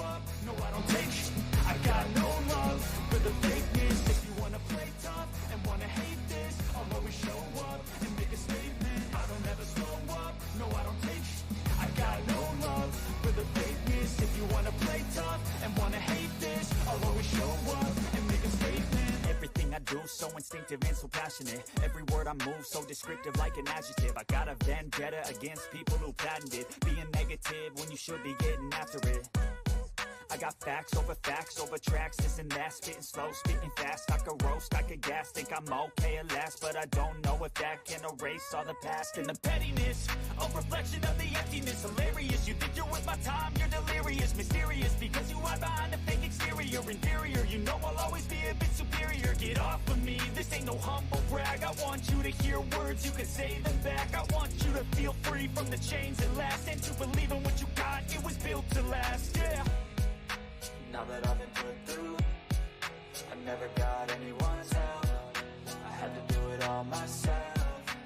up, no I don't take sh**. I got no love for the fakeness. If you wanna play tough and wanna hate this, I'll always show up and make a statement. I don't ever slow up, no I don't take sh**. I got no love for the fakeness. If you wanna play tough and wanna hate this, I'll always show up and make a statement. Everything I do so instinctive and so passionate. Every word I move so descriptive like an adjective. I got a vendetta against people who patented being negative when you should be getting after it. I got facts over tracks, this and that, spitting slow, spitting fast. I could roast, I could gas, think I'm okay at last, but I don't know if that can erase all the past. And the pettiness, a reflection of the emptiness. Hilarious, you think you're worth my time, you're delirious. Mysterious, because you hide behind a fake exterior. Inferior, you know I'll always be a bit superior. Get off of me, this ain't no humble brag. I want you to hear words, you can say them back. I want you to feel free from the chains that last, and to believe in what you got, it was built to last, yeah. Now that I've been put through, I never got anyone's help. I had to do it all myself.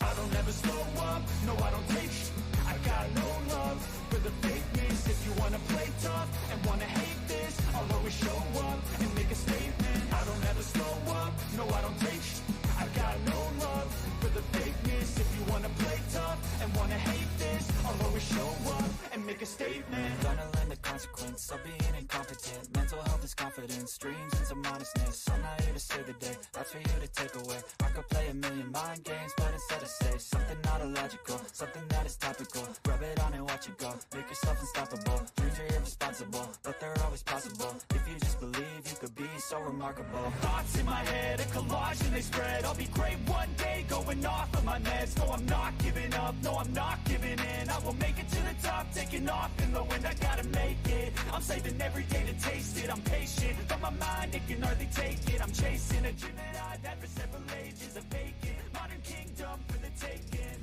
I don't ever slow up, no I don't take sh**. I got no love for the fakeness. If you wanna play tough and wanna hate this, I'll always show up and make a statement. I don't ever slow up, no I don't take sh**. I got no love for the fakeness. If you wanna play tough and wanna hate this, I'll always show up and make a statement. Gonna learn the consequence of being incompetent. Mental health is confidence, dreams and some honestness. I'm not here to save the day, that's for you to take away. I could play a million mind games, but instead I say something not illogical, something that is topical. Rub it on and watch it go, make yourself unstoppable. Dreams are irresponsible, but they're always possible. If you just believe, you could be so remarkable. Thoughts in my head, a collage and they spread. I'll be great one day, going off of my meds. No, I'm not giving up, no, I'm not giving in. I will make it to the top, taking off in the wind. I gotta make it, I'm saving every day to taste it. I'm patient, but my mind, it can hardly take it. I'm chasing a dream that I've had for several ages. A vacant, modern kingdom for the taking.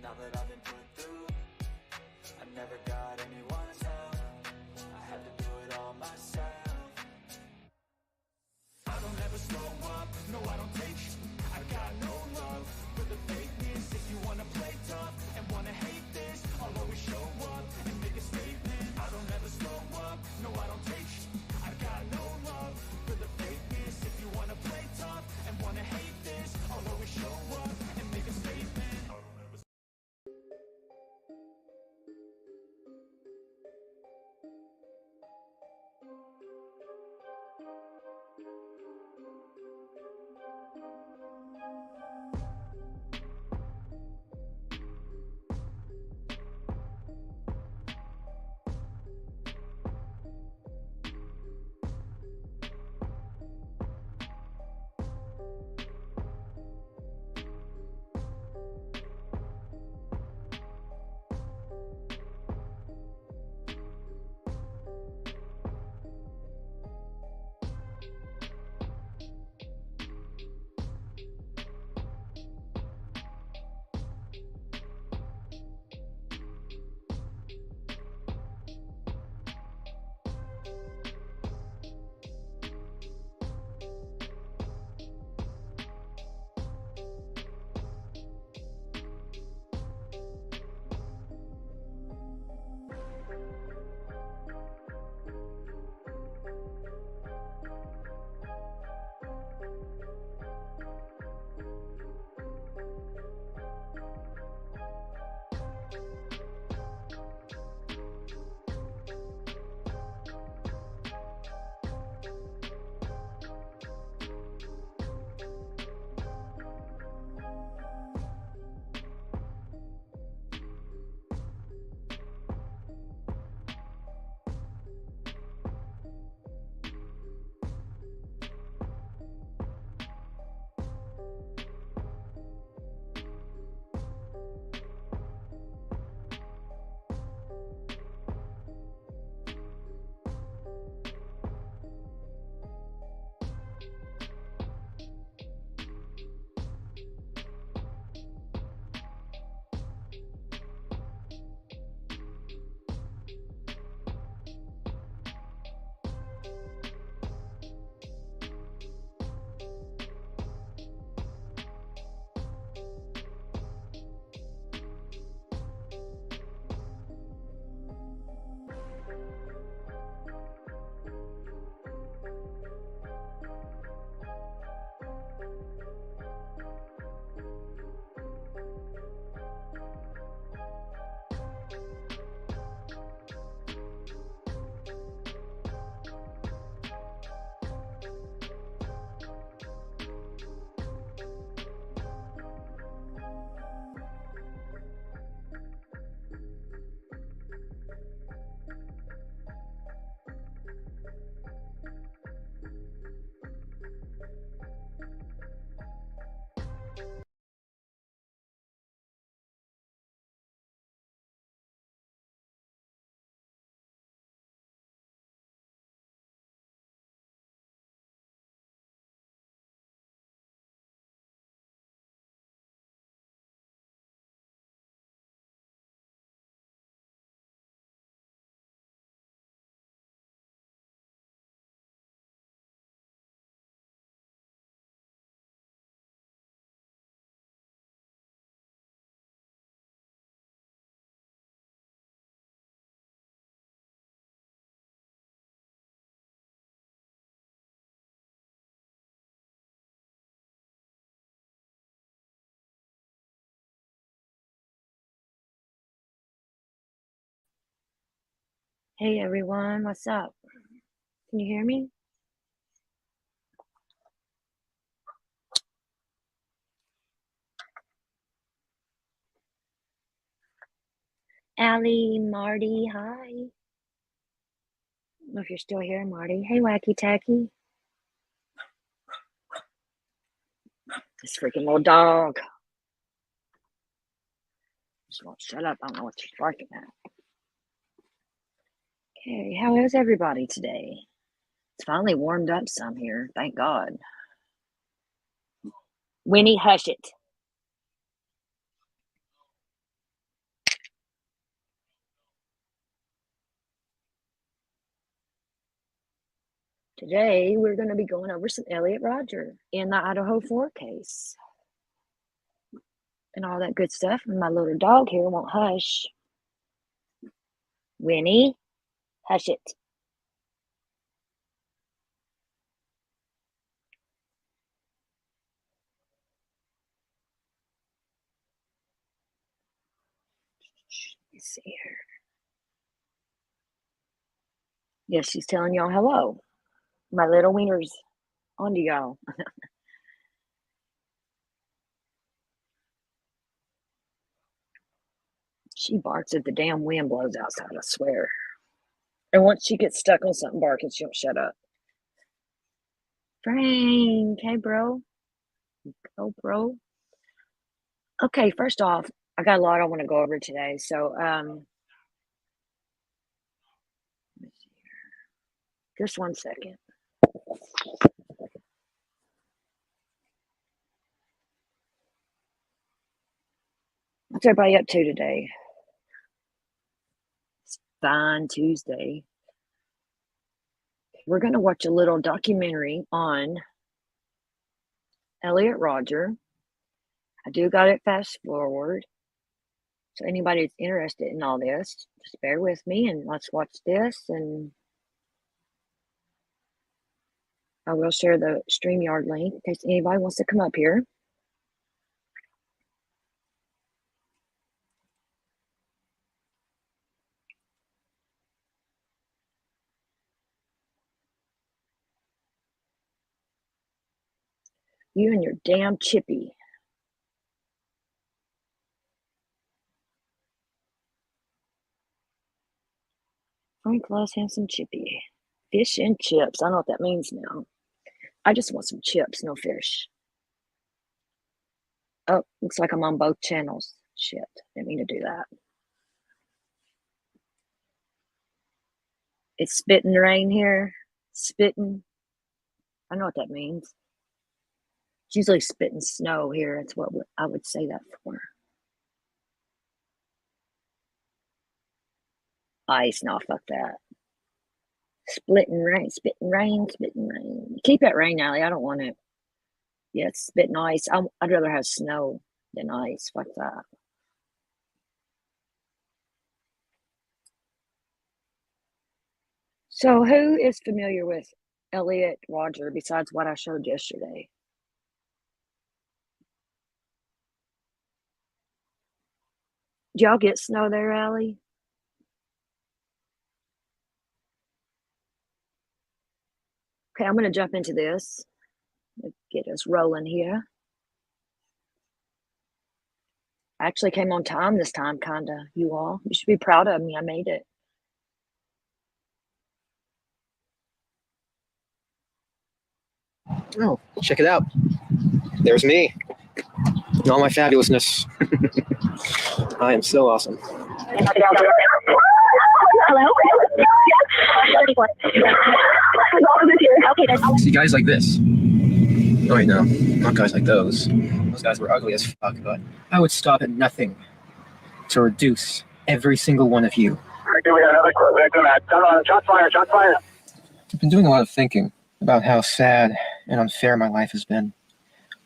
Now that I've been put through, I never got anyone's help. I had to do it all myself. I don't ever slow up, no I don't take sh**. I got no love for the fakeness. If you wanna play tough and wanna hate this, I'll always show up and make a statement. I don't ever slow up, no I don't take sh**. I got no love for the fakeness. If you wanna play tough Hey everyone, what's up? Can you hear me? Allie, Marty, hi. I don't know if you're still here, Marty. Hey, Wacky Tacky. This freaking little dog. Just won't shut up. I don't know what she's barking at. Okay, how is everybody today? It's finally warmed up some here, thank God. Winnie, hush it. Today, we're going to be going over some Elliot Rodger in the Idaho 4 case. And all that good stuff. And my little dog here won't hush. Winnie, hush it. Let's see here. Yes, she's telling y'all hello. My little wiener's on to y'all. She barks if the damn wind blows outside, I swear. And once she gets stuck on something barking, she don't shut up. Frank, hey, bro. Oh, bro. Okay, first off, I got a lot I want to go over today. So, let me see here. Just 1 second. What's everybody up to today? It's fine Tuesday. We're going to watch a little documentary on Elliot Rodger. I do got it fast forward. So anybody that's interested in all this, just bear with me and let's watch this. And I will share the StreamYard link in case anybody wants to come up here. You and your damn chippy. Frank loves him some chippy. Fish and chips. I don't know what that means now. I just want some chips, no fish. Oh, looks like I'm on both channels. Shit, didn't mean to do that. It's spitting rain here. Spitting. I know what that means. It's usually spitting snow here. That's what I would say that for. Ice, no, fuck that. Splitting rain, spitting rain, spitting rain. Keep that rain, Allie. I don't want it. Yeah, it's spitting ice. I'd rather have snow than ice. Fuck that. So, who is familiar with Elliot Rodger besides what I showed yesterday? Did y'all get snow there, Allie? Okay, I'm going to jump into this. Let's get us rolling here. I actually came on time this time, kind of, you all. You should be proud of me. I made it. Oh, check it out. There's me. In all my fabulousness. I am so awesome. Hello? See guys like this. Oh wait, no, not guys like those. Those guys were ugly as fuck, but I would stop at nothing to reduce every single one of you. Shots fired, shots fired. I've been doing a lot of thinking about how sad and unfair my life has been.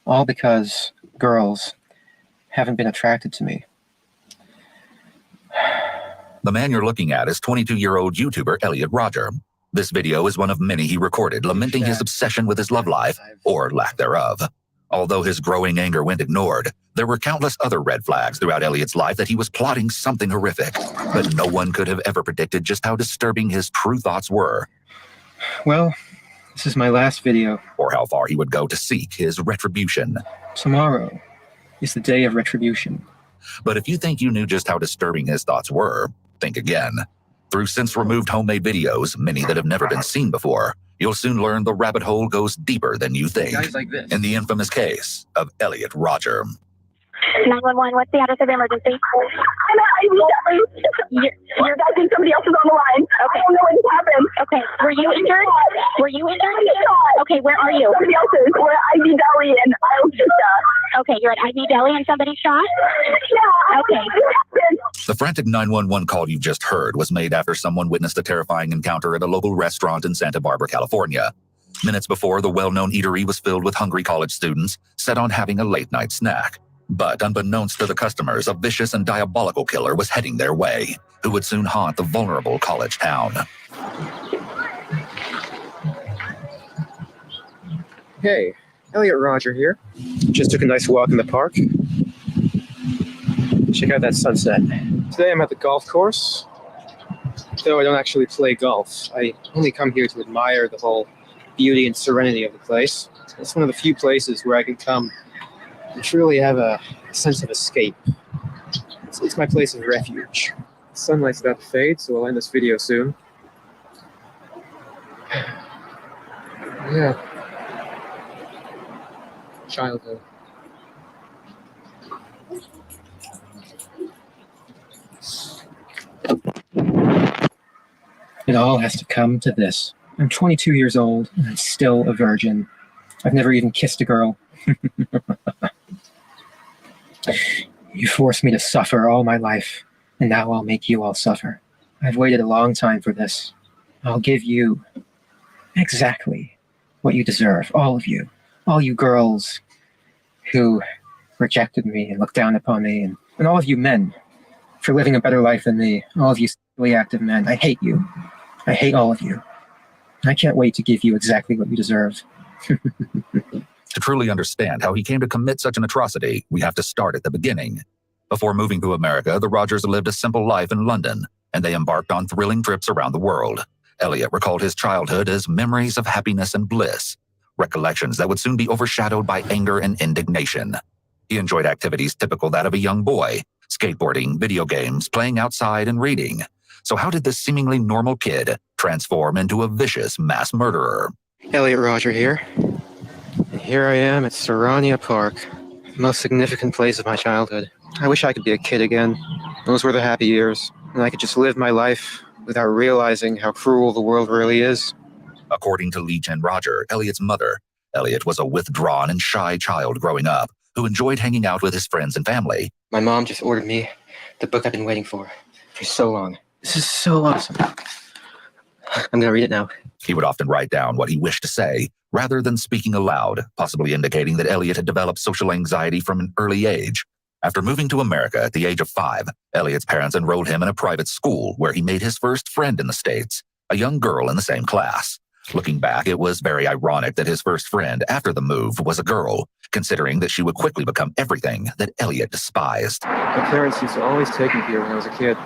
All because girls haven't been attracted to me. The man you're looking at is 22-year-old YouTuber Elliot Rodger. This video is one of many he recorded lamenting his obsession with his love life, or lack thereof. Although his growing anger went ignored, there were countless other red flags throughout Elliot's life that he was plotting something horrific. But no one could have ever predicted just how disturbing his true thoughts were. Well, this is my last video. Or how far he would go to seek his retribution. Tomorrow is the day of retribution. But if you think you knew just how disturbing his thoughts were, think again. Through since-removed homemade videos, many that have never been seen before, you'll soon learn the rabbit hole goes deeper than you think. Guys like this. In the infamous case of Elliot Rodger. 911, what's the address of the emergency? I'm at Ivy Deli. Your guy thinks somebody else is on the line. Okay. I don't know what just happened. Okay. Were you injured? Were you injured? Okay, where are you? Somebody else is. We're at Ivy Deli in Isle Vista. Okay, you're at Ivy Deli and somebody shot? Yeah. Okay. The frantic 911 call you just heard was made after someone witnessed a terrifying encounter at a local restaurant in Santa Barbara, California. Minutes before, the well-known eatery was filled with hungry college students set on having a late-night snack. But unbeknownst to the customers, a vicious and diabolical killer was heading their way, who would soon haunt the vulnerable college town. Hey, Elliot Rodger here. Just took a nice walk in the park. Check out that sunset. Today I'm at the golf course, though I don't actually play golf. I only come here to admire the whole beauty and serenity of the place. It's one of the few places where I can come and truly have a sense of escape. It's my place of refuge. The sunlight's about to fade, so I'll end this video soon. Yeah. Childhood. It all has to come to this. I'm 22 years old, and I'm still a virgin. I've never even kissed a girl. You forced me to suffer all my life, and now I'll make you all suffer. I've waited a long time for this. I'll give you exactly what you deserve, all of you. All you girls who rejected me and looked down upon me, and all of you men for living a better life than me, all of you sexually active men. I hate you. I hate all of you. I can't wait to give you exactly what you deserve. To truly understand how he came to commit such an atrocity, we have to start at the beginning. Before moving to America, the Rodgers lived a simple life in London, and they embarked on thrilling trips around the world. Elliot recalled his childhood as memories of happiness and bliss, recollections that would soon be overshadowed by anger and indignation. He enjoyed activities typical that of a young boy, skateboarding, video games, playing outside, and reading. So how did this seemingly normal kid transform into a vicious mass murderer? Elliot Rodger here. And here I am at Serrania Park, the most significant place of my childhood. I wish I could be a kid again. Those were the happy years, and I could just live my life without realizing how cruel the world really is. According to Lee Jen Rodger, Elliot's mother, Elliot was a withdrawn and shy child growing up who enjoyed hanging out with his friends and family. My mom just ordered me the book I've been waiting for so long. This is so awesome. I'm going to read it now. He would often write down what he wished to say, rather than speaking aloud, possibly indicating that Elliot had developed social anxiety from an early age. After moving to America at the age of 5, Elliot's parents enrolled him in a private school where he made his first friend in the States, a young girl in the same class. Looking back, it was very ironic that his first friend after the move was a girl, considering that she would quickly become everything that Elliot despised. My parents used to always take me here when I was a kid.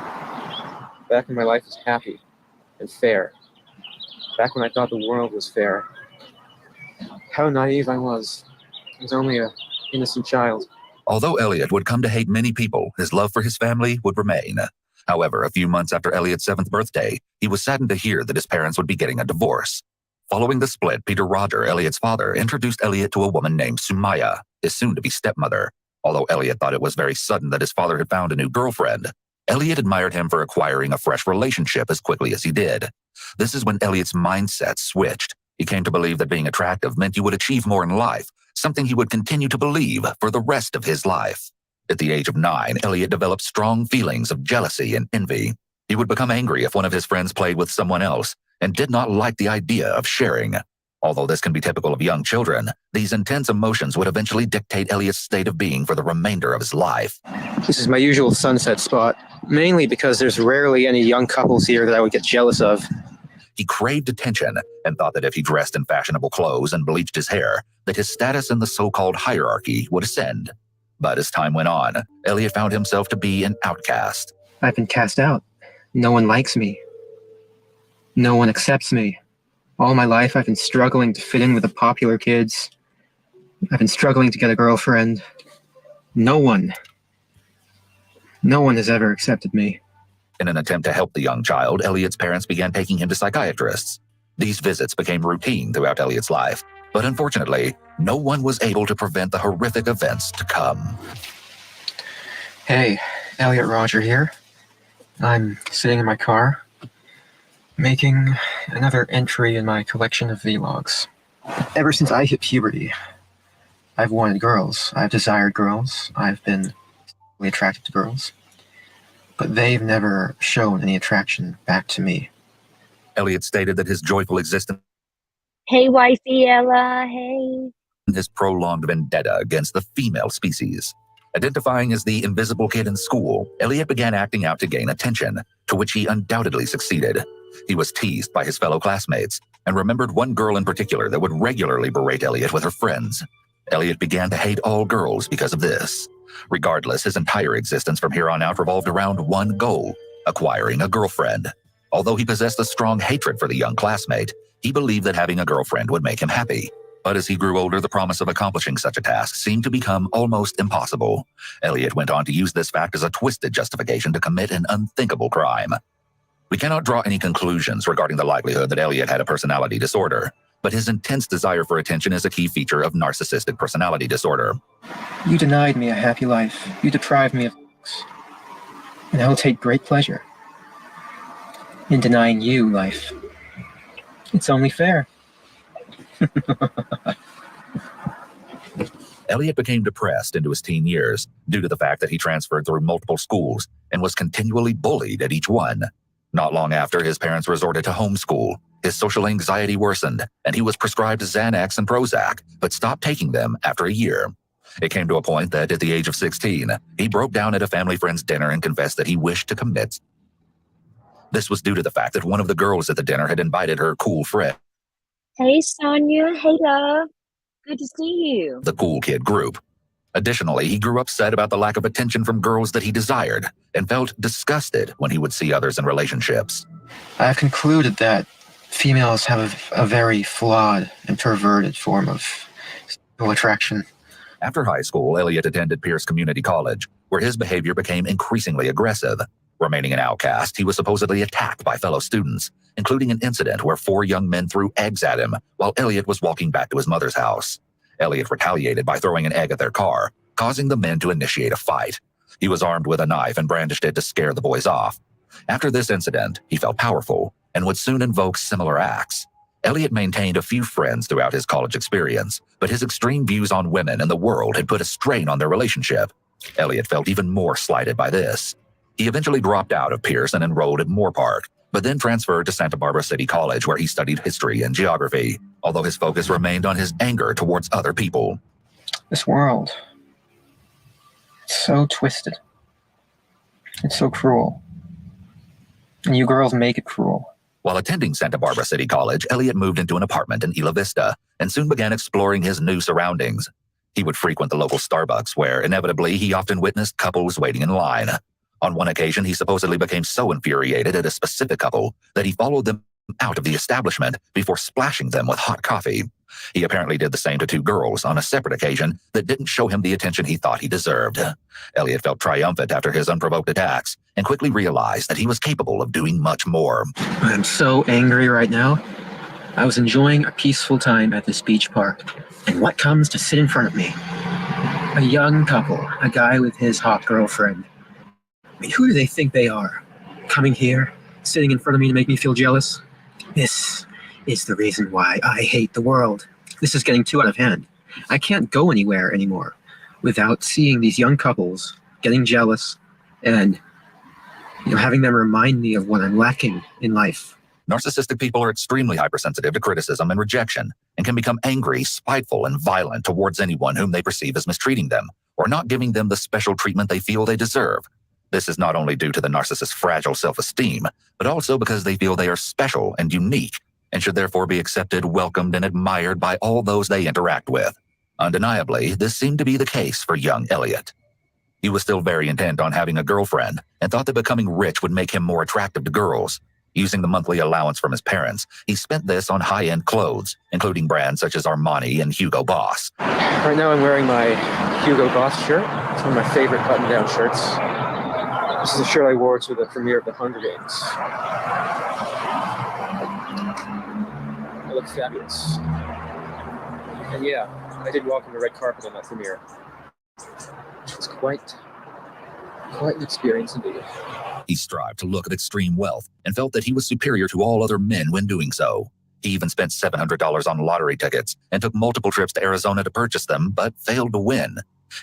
Back when my life was happy and fair. Back when I thought the world was fair. How naive I was. I was only an innocent child. Although Elliot would come to hate many people, his love for his family would remain. However, a few months after Elliot's 7th birthday, he was saddened to hear that his parents would be getting a divorce. Following the split, Peter Rodger, Elliot's father, introduced Elliot to a woman named Sumaya, his soon-to-be stepmother. Although Elliot thought it was very sudden that his father had found a new girlfriend, Elliot admired him for acquiring a fresh relationship as quickly as he did. This is when Elliot's mindset switched. He came to believe that being attractive meant you would achieve more in life, something he would continue to believe for the rest of his life. At the age of 9, Elliot developed strong feelings of jealousy and envy. He would become angry if one of his friends played with someone else and did not like the idea of sharing. Although this can be typical of young children, these intense emotions would eventually dictate Elliot's state of being for the remainder of his life. This is my usual sunset spot, mainly because there's rarely any young couples here that I would get jealous of. He craved attention and thought that if he dressed in fashionable clothes and bleached his hair, that his status in the so-called hierarchy would ascend. But as time went on, Elliot found himself to be an outcast. I've been cast out. No one likes me. No one accepts me. All my life, I've been struggling to fit in with the popular kids. I've been struggling to get a girlfriend. No one has ever accepted me. In an attempt to help the young child, Elliot's parents began taking him to psychiatrists. These visits became routine throughout Elliot's life, but unfortunately, no one was able to prevent the horrific events to come. Hey, Elliot Roger here. I'm sitting in my car, making another entry in my collection of vlogs. Ever since I hit puberty, I've wanted girls. I've desired girls. I've been sexually attracted to girls. But they've never shown any attraction back to me. Elliot stated that his joyful existence Hey, wifey Ella, hey. his prolonged vendetta against the female species. Identifying as the invisible kid in school, Elliot began acting out to gain attention, to which he undoubtedly succeeded. He was teased by his fellow classmates and remembered one girl in particular that would regularly berate Elliot with her friends. Elliot began to hate all girls because of this. Regardless, his entire existence from here on out revolved around one goal: acquiring a girlfriend. Although he possessed a strong hatred for the young classmate, he believed that having a girlfriend would make him happy. But as he grew older, the promise of accomplishing such a task seemed to become almost impossible. Elliot went on to use this fact as a twisted justification to commit an unthinkable crime. We cannot draw any conclusions regarding the likelihood that Elliot had a personality disorder, but his intense desire for attention is a key feature of narcissistic personality disorder. You denied me a happy life. You deprived me of looks. And I will take great pleasure in denying you life. It's only fair. Elliot became depressed into his teen years due to the fact that he transferred through multiple schools and was continually bullied at each one. Not long after, his parents resorted to homeschool. His social anxiety worsened, and he was prescribed Xanax and Prozac, but stopped taking them after a year. It came to a point that at the age of 16, he broke down at a family friend's dinner and confessed that he wished to commit. This was due to the fact that one of the girls at the dinner had invited her cool friend, Hey, Sonia. Hey, love. Good to see you. the cool kid group. Additionally, he grew upset about the lack of attention from girls that he desired and felt disgusted when he would see others in relationships. I've concluded that females have a very flawed and perverted form of sexual attraction. After high school, Elliot attended Pierce Community College, where his behavior became increasingly aggressive. Remaining an outcast, he was supposedly attacked by fellow students, including an incident where 4 young men threw eggs at him while Elliot was walking back to his mother's house. Elliot retaliated by throwing an egg at their car, causing the men to initiate a fight. He was armed with a knife and brandished it to scare the boys off. After this incident, he felt powerful and would soon invoke similar acts. Elliot maintained a few friends throughout his college experience, but his extreme views on women and the world had put a strain on their relationship. Elliot felt even more slighted by this. He eventually dropped out of Pierce and enrolled at Moorpark, but then transferred to Santa Barbara City College, where he studied history and geography, although his focus remained on his anger towards other people. This world, it's so twisted. It's so cruel. And you girls make it cruel. While attending Santa Barbara City College, Elliot moved into an apartment in Isla Vista and soon began exploring his new surroundings. He would frequent the local Starbucks, where inevitably he often witnessed couples waiting in line. On one occasion, he supposedly became so infuriated at a specific couple that he followed them out of the establishment before splashing them with hot coffee. He apparently did the same to 2 girls on a separate occasion that didn't show him the attention he thought he deserved. Elliot felt triumphant after his unprovoked attacks and quickly realized that he was capable of doing much more. I'm so angry right now. I was enjoying a peaceful time at this beach park, and what comes to sit in front of me? A young couple, a guy with his hot girlfriend. I mean, who do they think they are? Coming here, sitting in front of me to make me feel jealous? This is the reason why I hate the world. This is getting too out of hand. I can't go anywhere anymore without seeing these young couples getting jealous and having them remind me of what I'm lacking in life. Narcissistic people are extremely hypersensitive to criticism and rejection and can become angry, spiteful, and violent towards anyone whom they perceive as mistreating them or not giving them the special treatment they feel they deserve. This is not only due to the narcissist's fragile self-esteem, but also because they feel they are special and unique, and should therefore be accepted, welcomed, and admired by all those they interact with. Undeniably, this seemed to be the case for young Elliot. He was still very intent on having a girlfriend and thought that becoming rich would make him more attractive to girls. Using the monthly allowance from his parents, he spent this on high-end clothes, including brands such as Armani and Hugo Boss. Right now I'm wearing my Hugo Boss shirt. It's one of my favorite button-down shirts. This is a shirt I wore to the premiere of The Hunger Games. I look fabulous. And yeah, I did walk on the red carpet on that premiere. It's quite an experience indeed. He strived to look at extreme wealth and felt that he was superior to all other men when doing so. He even spent $700 on lottery tickets and took multiple trips to Arizona to purchase them, but failed to win.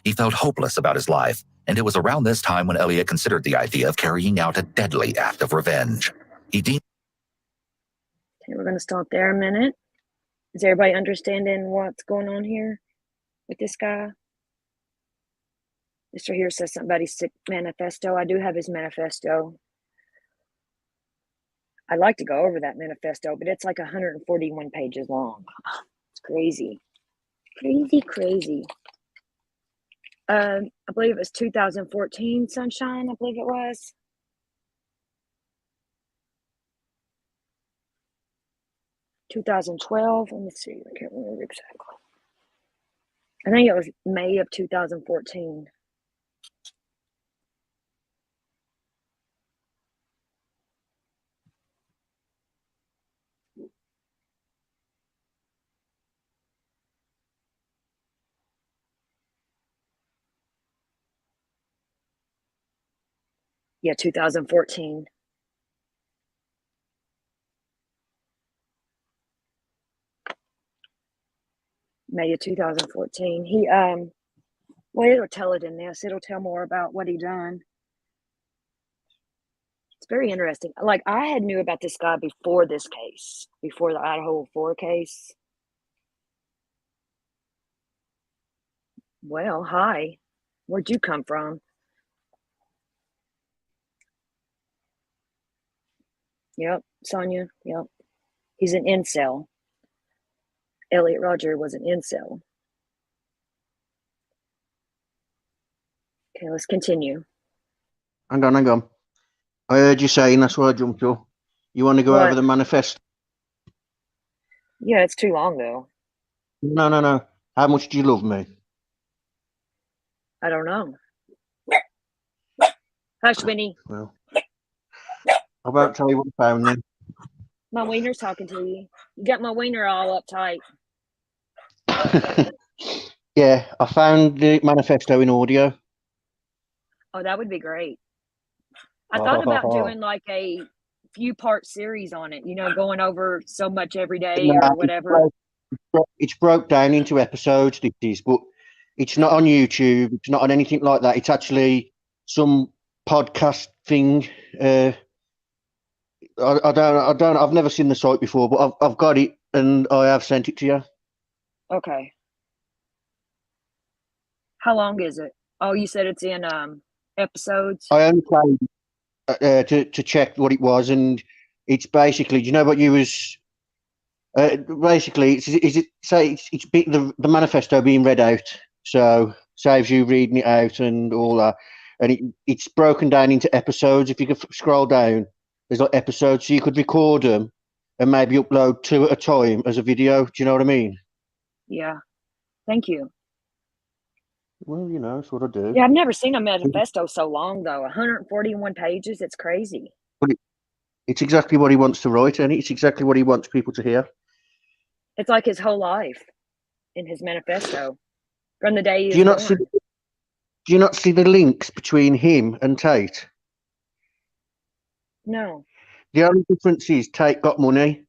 He felt hopeless about his life, and it was around this time when Elliot considered the idea of carrying out a deadly act of revenge. Okay, we're going to stop there a minute. Is everybody understanding what's going on here with this guy? Mr. Here says something about his sick manifesto. I do have his manifesto. I'd like to go over that manifesto, but it's like 141 pages long. It's crazy. Crazy. I believe it was 2014, Sunshine, I believe it was. (2012). Let me see. I can't remember exactly. I think it was May of 2014. Yeah, 2014. May of 2014. He well, it'll tell it in this. It'll tell more about what he done. It's very interesting. Like, I had knew about this guy before this case, before the Idaho 4 case. Well, hi. Where'd you come from? Yep, Sonia. Yep. He's an incel. Elliot Rodger was an incel. Okay, let's continue. Hang on. I heard you saying, that's why I jumped up. You want to go over the manifesto? Yeah, it's too long though. No. How much do you love me? I don't know. Hush, Winnie. Well, I won't tell you what I found then. My wiener's talking to you. You got my wiener all uptight. Yeah, I found the manifesto in audio. Oh, that would be great. I thought about doing like a few-part series on it, going over so much every day or whatever. It's broke down into episodes, this is, but it's not on YouTube. It's not on anything like that. It's actually some podcast thing. I've never seen the site before, but I've got it and I have sent it to you. Okay. How long is it? Oh, you said it's in episodes? I only played to check what it was, and it's basically, do you know what you was basically it's the manifesto being read out, so saves you reading it out and all that, and it's broken down into episodes. If you could scroll down, there's like episodes, so you could record them and maybe upload 2 at a time as a video. Do you know what I mean? Yeah. Thank you. Well, that's what I do. Yeah, I've never seen a manifesto so long, though. 141 pages. It's crazy. But it's exactly what he wants to write, and it's exactly what he wants people to hear. It's like his whole life in his manifesto from the day he was born. Do you not see the links between him and Tate? No. The only difference is Tate got money.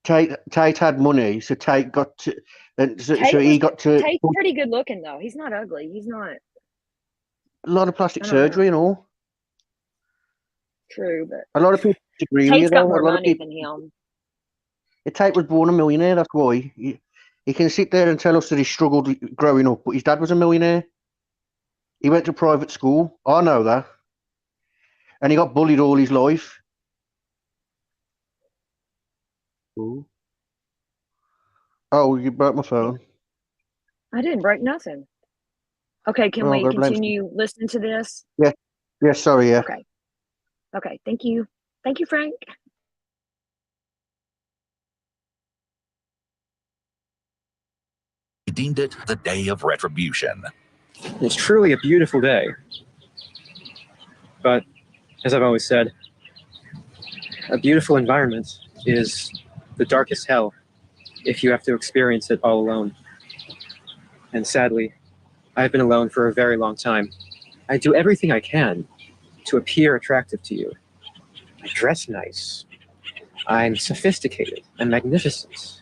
Tate had money, so Tate got to, and so he got to. Tate's pretty good looking though. He's not ugly. He's not. A lot of plastic surgery and all. True, but a lot of people disagree Tate's with got more money than him. Tate was born a millionaire. That's why he can sit there and tell us that he struggled growing up, but his dad was a millionaire. He went to private school. I know that. and he got bullied all his life. Ooh. Oh, you broke my phone. I didn't break nothing. Okay, can Oh, we God bless you. continue listening to this? Yeah, sorry, yeah. Okay. Okay, thank you. Thank you, Frank. He deemed it the day of retribution. It's truly a beautiful day. But, as I've always said, a beautiful environment is the darkest hell if you have to experience it all alone. And sadly, I've been alone for a very long time. I do everything I can to appear attractive to you. I dress nice. I'm sophisticated and magnificent.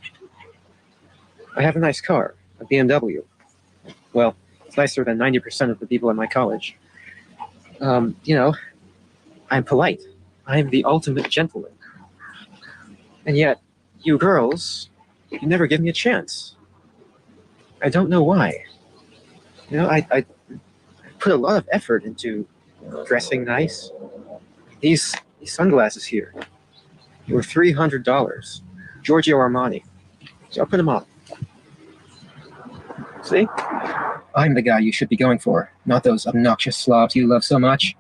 I have a nice car, a BMW. Well, it's nicer than 90% of the people in my college. You know, I'm polite. I'm the ultimate gentleman. And yet, you girls, you never give me a chance. I don't know why. You know, I put a lot of effort into dressing nice. These sunglasses here were $300. Giorgio Armani. So I'll put them on. See? I'm the guy you should be going for, not those obnoxious slobs you love so much.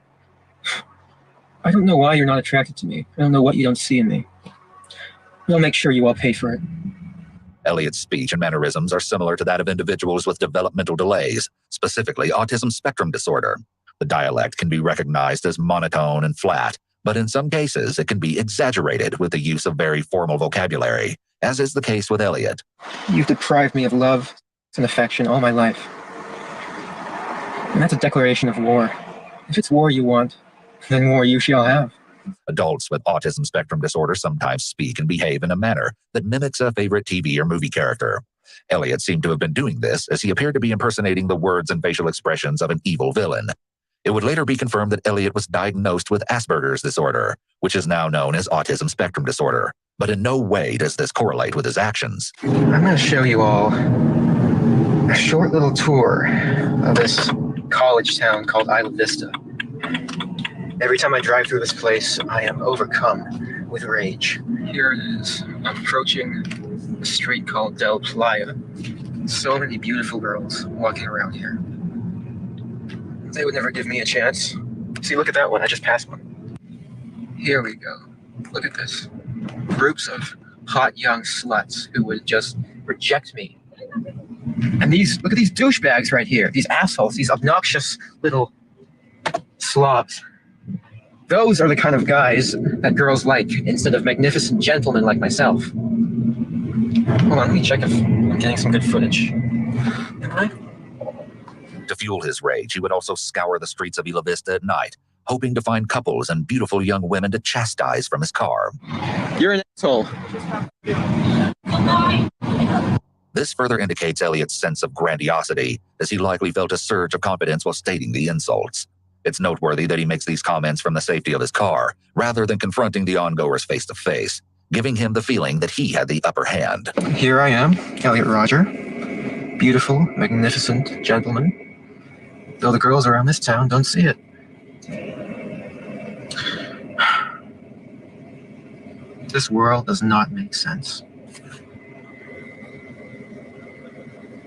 I don't know why you're not attracted to me. I don't know what you don't see in me. I'll make sure you all pay for it. Elliot's speech and mannerisms are similar to that of individuals with developmental delays, specifically autism spectrum disorder. The dialect can be recognized as monotone and flat, but in some cases it can be exaggerated with the use of very formal vocabulary, as is the case with Elliot. You've deprived me of love and affection all my life. And that's a declaration of war. If it's war you want, then war you shall have. Adults with autism spectrum disorder sometimes speak and behave in a manner that mimics a favorite TV or movie character. Elliot seemed to have been doing this as he appeared to be impersonating the words and facial expressions of an evil villain. It would later be confirmed that Elliot was diagnosed with Asperger's disorder, which is now known as autism spectrum disorder. But in no way does this correlate with his actions. I'm going to show you all a short little tour of this college town called Isla Vista. Every time I drive through this place, I am overcome with rage. Here it is. I'm approaching a street called Del Playa. So many beautiful girls walking around here. They would never give me a chance. See, look at that one. I just passed one. Here we go. Look at this. Groups of hot young sluts who would just reject me. And look at these douchebags right here. These assholes, these obnoxious little slobs. Those are the kind of guys that girls like, instead of magnificent gentlemen like myself. Hold on, let me check if I'm getting some good footage. Am I? To fuel his rage, he would also scour the streets of Isla Vista at night, hoping to find couples and beautiful young women to chastise from his car. You're an asshole. This further indicates Elliot's sense of grandiosity, as he likely felt a surge of confidence while stating the insults. It's noteworthy that he makes these comments from the safety of his car, rather than confronting the ongoers face-to-face, giving him the feeling that he had the upper hand. Here I am, Elliot Rodger. Beautiful, magnificent gentleman. Though the girls around this town don't see it. This world does not make sense.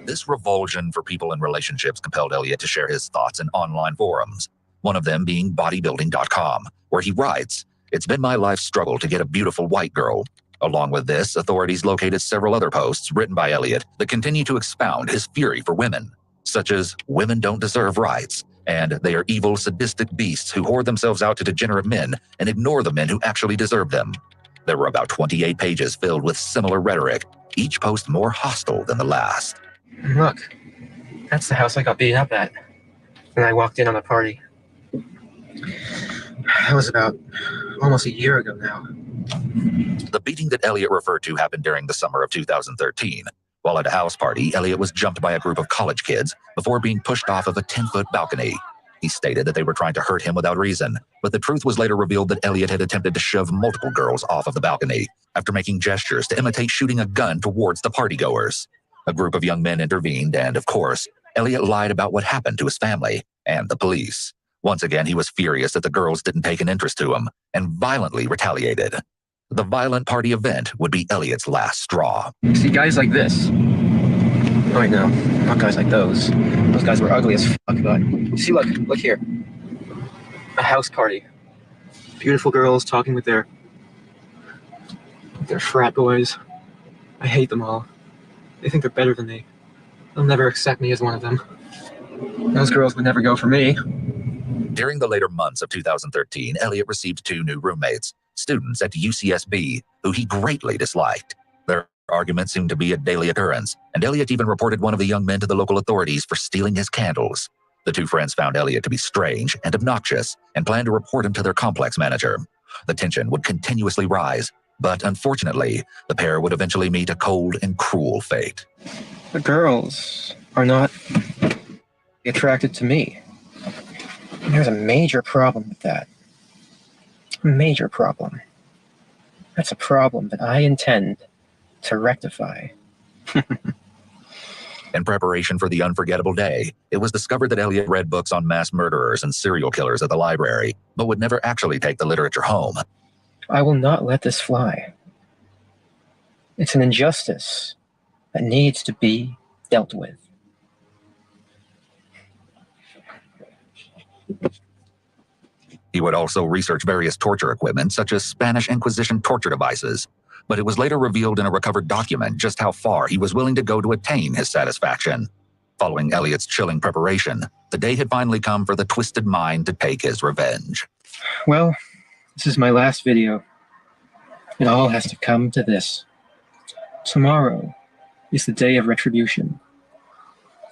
This revulsion for people in relationships compelled Elliot to share his thoughts in online forums, one of them being bodybuilding.com, where he writes, "It's been my life's struggle to get a beautiful white girl." Along with this, authorities located several other posts written by Elliot that continue to expound his fury for women, such as "Women don't deserve rights," and "They are evil, sadistic beasts who whore themselves out to degenerate men and ignore the men who actually deserve them." There were about 28 pages filled with similar rhetoric, each post more hostile than the last. Look, that's the house I got beat up at when I walked in on a party. That was about almost a year ago now. The beating that Elliot referred to happened during the summer of 2013. While at a house party, Elliot was jumped by a group of college kids before being pushed off of a 10-foot balcony. He stated that they were trying to hurt him without reason, but the truth was later revealed that Elliot had attempted to shove multiple girls off of the balcony after making gestures to imitate shooting a gun towards the partygoers. A group of young men intervened, and of course, Elliot lied about what happened to his family and the police. Once again, he was furious that the girls didn't take an interest to him and violently retaliated. The violent party event would be Elliot's last straw. See, guys like this. Oh, wait, no. Not guys like those. Those guys were ugly as fuck, but... See, look here. A house party. Beautiful girls talking with their frat boys. I hate them all. They think they're better than me. They'll never accept me as one of them. Those girls would never go for me. During the later months of 2013, Elliot received 2 new roommates, students at UCSB, who he greatly disliked. Their arguments seemed to be a daily occurrence, and Elliot even reported one of the young men to the local authorities for stealing his candles. The 2 friends found Elliot to be strange and obnoxious and planned to report him to their complex manager. The tension would continuously rise, but unfortunately, the pair would eventually meet a cold and cruel fate. The girls are not attracted to me. There's a major problem with that. A major problem. That's a problem that I intend to rectify. In preparation for the unforgettable day, it was discovered that Elliot read books on mass murderers and serial killers at the library, but would never actually take the literature home. I will not let this fly. It's an injustice that needs to be dealt with. He would also research various torture equipment, such as Spanish Inquisition torture devices, but it was later revealed in a recovered document just how far he was willing to go to attain his satisfaction. Following Elliot's chilling preparation, the day had finally come for the twisted mind to take his revenge. Well, this is my last video. It all has to come to this. Tomorrow is the day of retribution.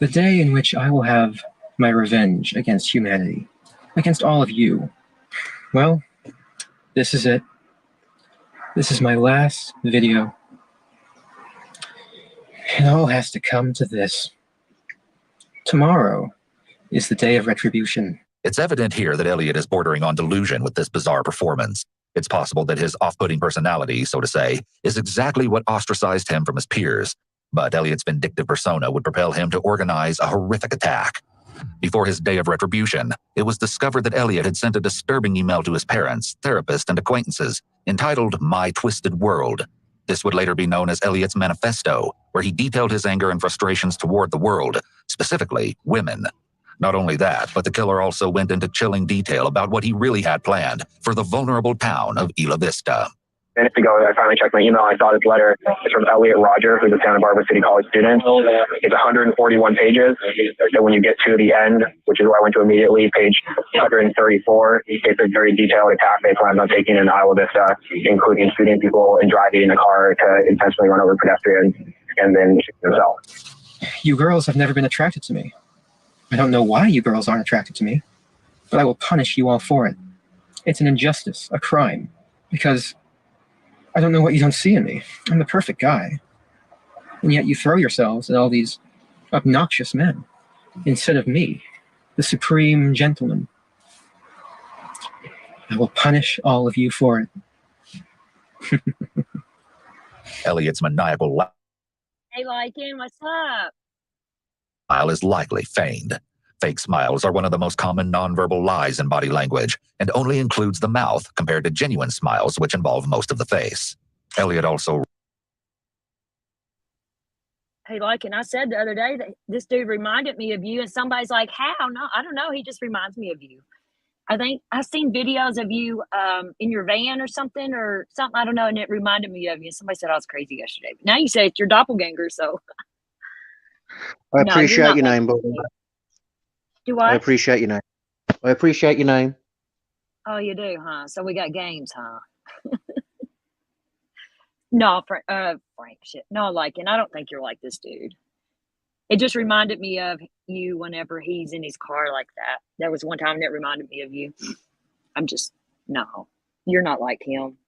The day in which I will have my revenge against humanity, against all of you. Well, this is it. This is my last video. It all has to come to this. Tomorrow is the day of retribution. It's evident here that Elliot is bordering on delusion with this bizarre performance. It's possible that his off-putting personality, so to say, is exactly what ostracized him from his peers. But Elliot's vindictive persona would propel him to organize a horrific attack. Before his day of retribution, it was discovered that Elliot had sent a disturbing email to his parents, therapists, and acquaintances entitled My Twisted World. This would later be known as Elliot's Manifesto, where he detailed his anger and frustrations toward the world, specifically women. Not only that, but the killer also went into chilling detail about what he really had planned for the vulnerable town of Isla Vista. Minutes ago, I finally checked my email. I saw this letter. It's from Elliot Roger, who's a Santa Barbara City College student. It's 141 pages. So when you get to the end, which is where I went to immediately, page 134, it's a very detailed attack they plan on taking in Isla Vista, including shooting people and driving a car to intentionally run over pedestrians and then shoot themselves. You girls have never been attracted to me. I don't know why you girls aren't attracted to me, but I will punish you all for it. It's an injustice, a crime, because I don't know what you don't see in me. I'm the perfect guy. And yet you throw yourselves at all these obnoxious men instead of me, the supreme gentleman. I will punish all of you for it. Elliot's maniacal laugh Hey, Lycan, what's up? smile is likely feigned. Fake smiles are one of the most common nonverbal lies in body language and only includes the mouth compared to genuine smiles, which involve most of the face. Elliot also... Hey, Lycan, I said the other day that this dude reminded me of you, and somebody's like, how? No, I don't know. He just reminds me of you. I think I've seen videos of you in your van or something, I don't know, and it reminded me of you. Somebody said I was crazy yesterday. But now you say it's your doppelganger, so... I No, you're appreciate not your like name, me. buddy. Do I I? appreciate your name. I appreciate your name. Oh, you do, huh? So we got games, huh? No, Frank, shit. No, Lycan, I don't think you're like this dude. It just reminded me of you whenever he's in his car like that. There was one time that reminded me of you. No, you're not like him.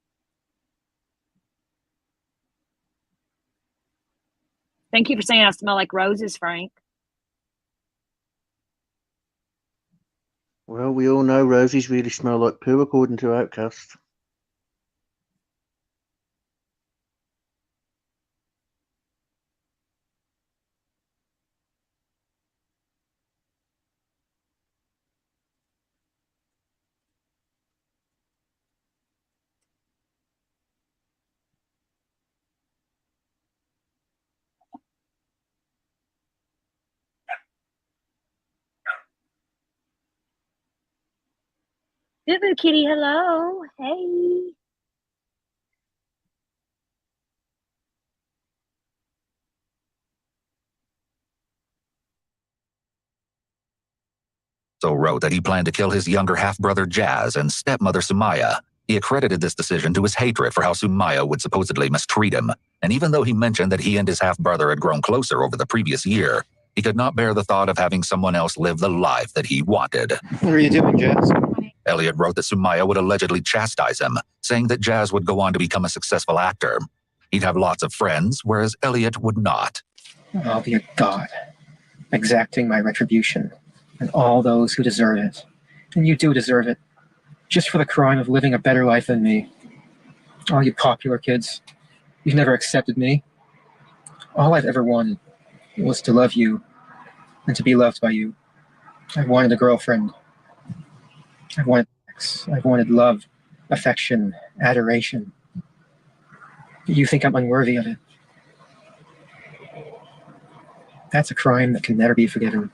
Thank you for saying I smell like roses, Frank. Well, we all know roses really smell like poo, according to Outcast. Boo Boo Kitty, hello. Hey. Wrote that he planned to kill his younger half-brother Jazz and stepmother Sumaya. He accredited this decision to his hatred for how Sumaya would supposedly mistreat him, and even though he mentioned that he and his half-brother had grown closer over the previous year, he could not bear the thought of having someone else live the life that he wanted. What are you doing, Jazz? Elliot wrote that Sumaya would allegedly chastise him, saying that Jazz would go on to become a successful actor. He'd have lots of friends, whereas Elliot would not. I'll be a god, exacting my retribution, and all those who deserve it. And you do deserve it, just for the crime of living a better life than me. All you popular kids, you've never accepted me. All I've ever wanted was to love you and to be loved by you. I wanted a girlfriend. I wanted sex. I wanted love, affection, adoration. You think I'm unworthy of it. That's a crime that can never be forgiven.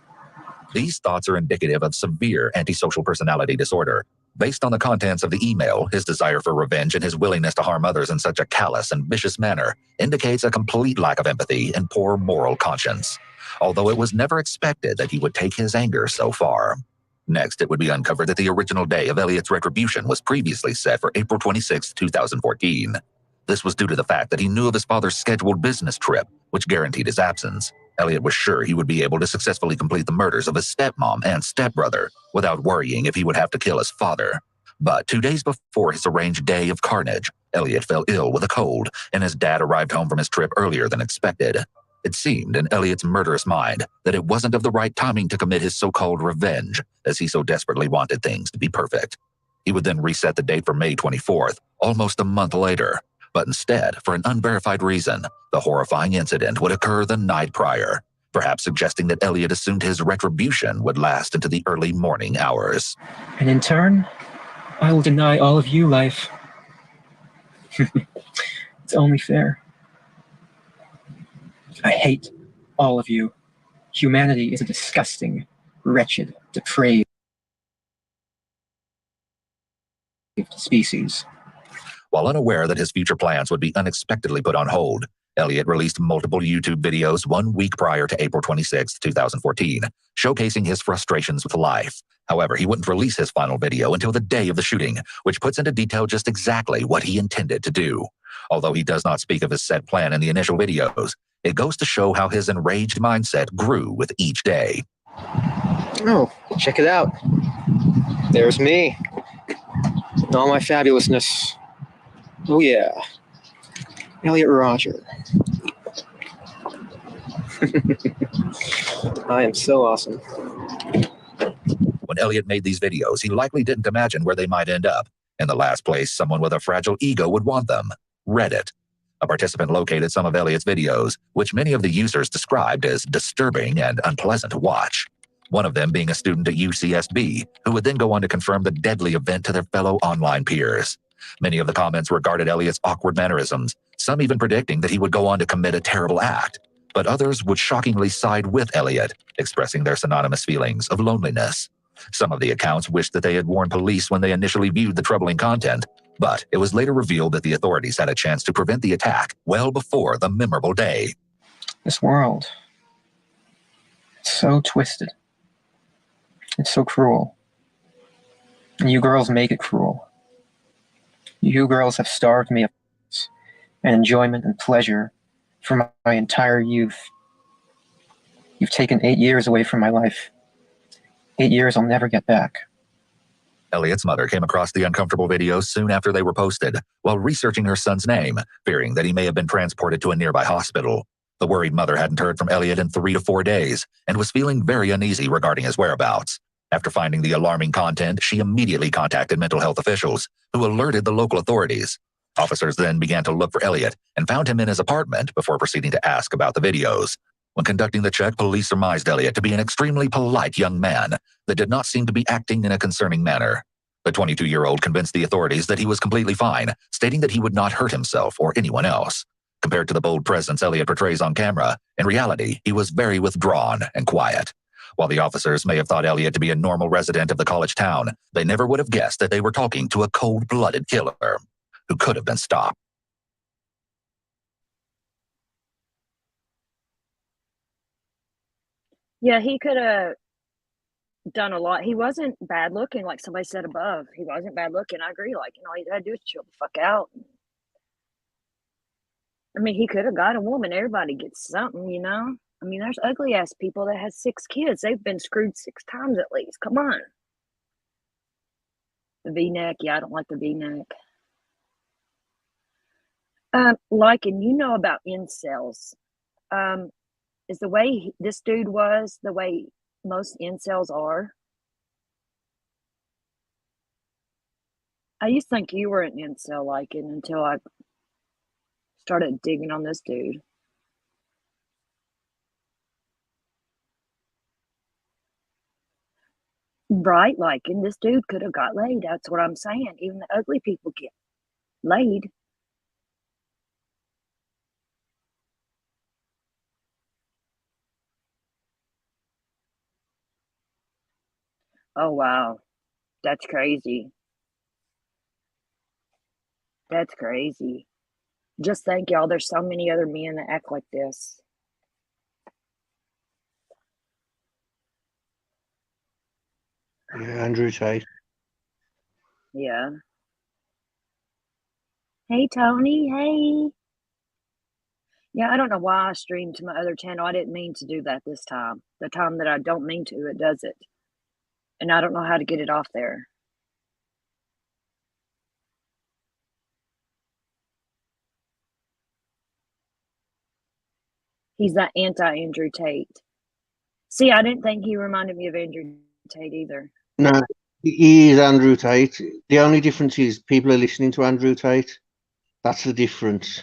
These thoughts are indicative of severe antisocial personality disorder. Based on the contents of the email, his desire for revenge and his willingness to harm others in such a callous and vicious manner indicates a complete lack of empathy and poor moral conscience, although it was never expected that he would take his anger so far. Next, it would be uncovered that the original day of Elliot's retribution was previously set for April 26, 2014. This was due to the fact that he knew of his father's scheduled business trip, which guaranteed his absence. Elliot was sure he would be able to successfully complete the murders of his stepmom and stepbrother without worrying if he would have to kill his father. But 2 days before his arranged day of carnage, Elliot fell ill with a cold, and his dad arrived home from his trip earlier than expected. It seemed in Elliot's murderous mind that it wasn't of the right timing to commit his so-called revenge, as he so desperately wanted things to be perfect. He would then reset the date for May 24th, almost a month later. But instead, for an unverified reason, the horrifying incident would occur the night prior, perhaps suggesting that Elliot assumed his retribution would last into the early morning hours. And in turn, I will deny all of you life. It's only fair. I hate all of you. Humanity is a disgusting, wretched, depraved species. While unaware that his future plans would be unexpectedly put on hold, Elliot released multiple YouTube videos 1 week prior to April 26, 2014, showcasing his frustrations with life. However, he wouldn't release his final video until the day of the shooting, which puts into detail just exactly what he intended to do. Although he does not speak of his set plan in the initial videos, it goes to show how his enraged mindset grew with each day. Oh, check it out. There's me. In all my fabulousness. Oh yeah. Elliot Rodger. I am so awesome. When Elliot made these videos, he likely didn't imagine where they might end up. In the last place, someone with a fragile ego would want them: Reddit. A participant located some of Elliot's videos, which many of the users described as disturbing and unpleasant to watch. One of them being a student at UCSB, who would then go on to confirm the deadly event to their fellow online peers. Many of the comments regarded Elliot's awkward mannerisms, some even predicting that he would go on to commit a terrible act. But others would shockingly side with Elliot, expressing their synonymous feelings of loneliness. Some of the accounts wished that they had warned police when they initially viewed the troubling content, but it was later revealed that the authorities had a chance to prevent the attack well before the memorable day. This world, it's so twisted. It's so cruel. And you girls make it cruel. You girls have starved me of and enjoyment and pleasure for my entire youth. You've taken 8 years away from my life. 8 years I'll never get back. Elliot's mother came across the uncomfortable videos soon after they were posted, while researching her son's name, fearing that he may have been transported to a nearby hospital. The worried mother hadn't heard from Elliot in 3 to 4 days, and was feeling very uneasy regarding his whereabouts. After finding the alarming content, she immediately contacted mental health officials, who alerted the local authorities. Officers then began to look for Elliot and found him in his apartment before proceeding to ask about the videos. When conducting the check, police surmised Elliot to be an extremely polite young man that did not seem to be acting in a concerning manner. The 22-year-old convinced the authorities that he was completely fine, stating that he would not hurt himself or anyone else. Compared to the bold presence Elliot portrays on camera, in reality, he was very withdrawn and quiet. While the officers may have thought Elliot to be a normal resident of the college town, they never would have guessed that they were talking to a cold-blooded killer who could have been stopped. Yeah, he could have done a lot. He wasn't bad looking, like somebody said above. He wasn't bad looking. I agree. Like, all he had to do is chill the fuck out. I mean, he could have got a woman. Everybody gets something, you know? I mean, there's ugly ass people that has 6 kids. They've been screwed 6 times at least. Come on. The V-neck. Yeah, I don't like the V-neck. Like, and you know about incels. Is the way this dude was the way most incels are? I used to think you were an incel like it until I started digging on this dude. Right, like, and this dude could have got laid. That's what I'm saying. Even the ugly people get laid. Oh, wow. That's crazy. That's crazy. Just think, y'all, there's so many other men that act like this. Yeah, Andrew Tate. Yeah. Hey, Tony. Hey. Yeah, I don't know why I streamed to my other channel. I didn't mean to do that this time. The time that I don't mean to, it does it. And I don't know how to get it off there. He's that anti-Andrew Tate. See, I didn't think he reminded me of Andrew Tate either. No, he is Andrew Tate. The only difference is people are listening to Andrew Tate. That's the difference.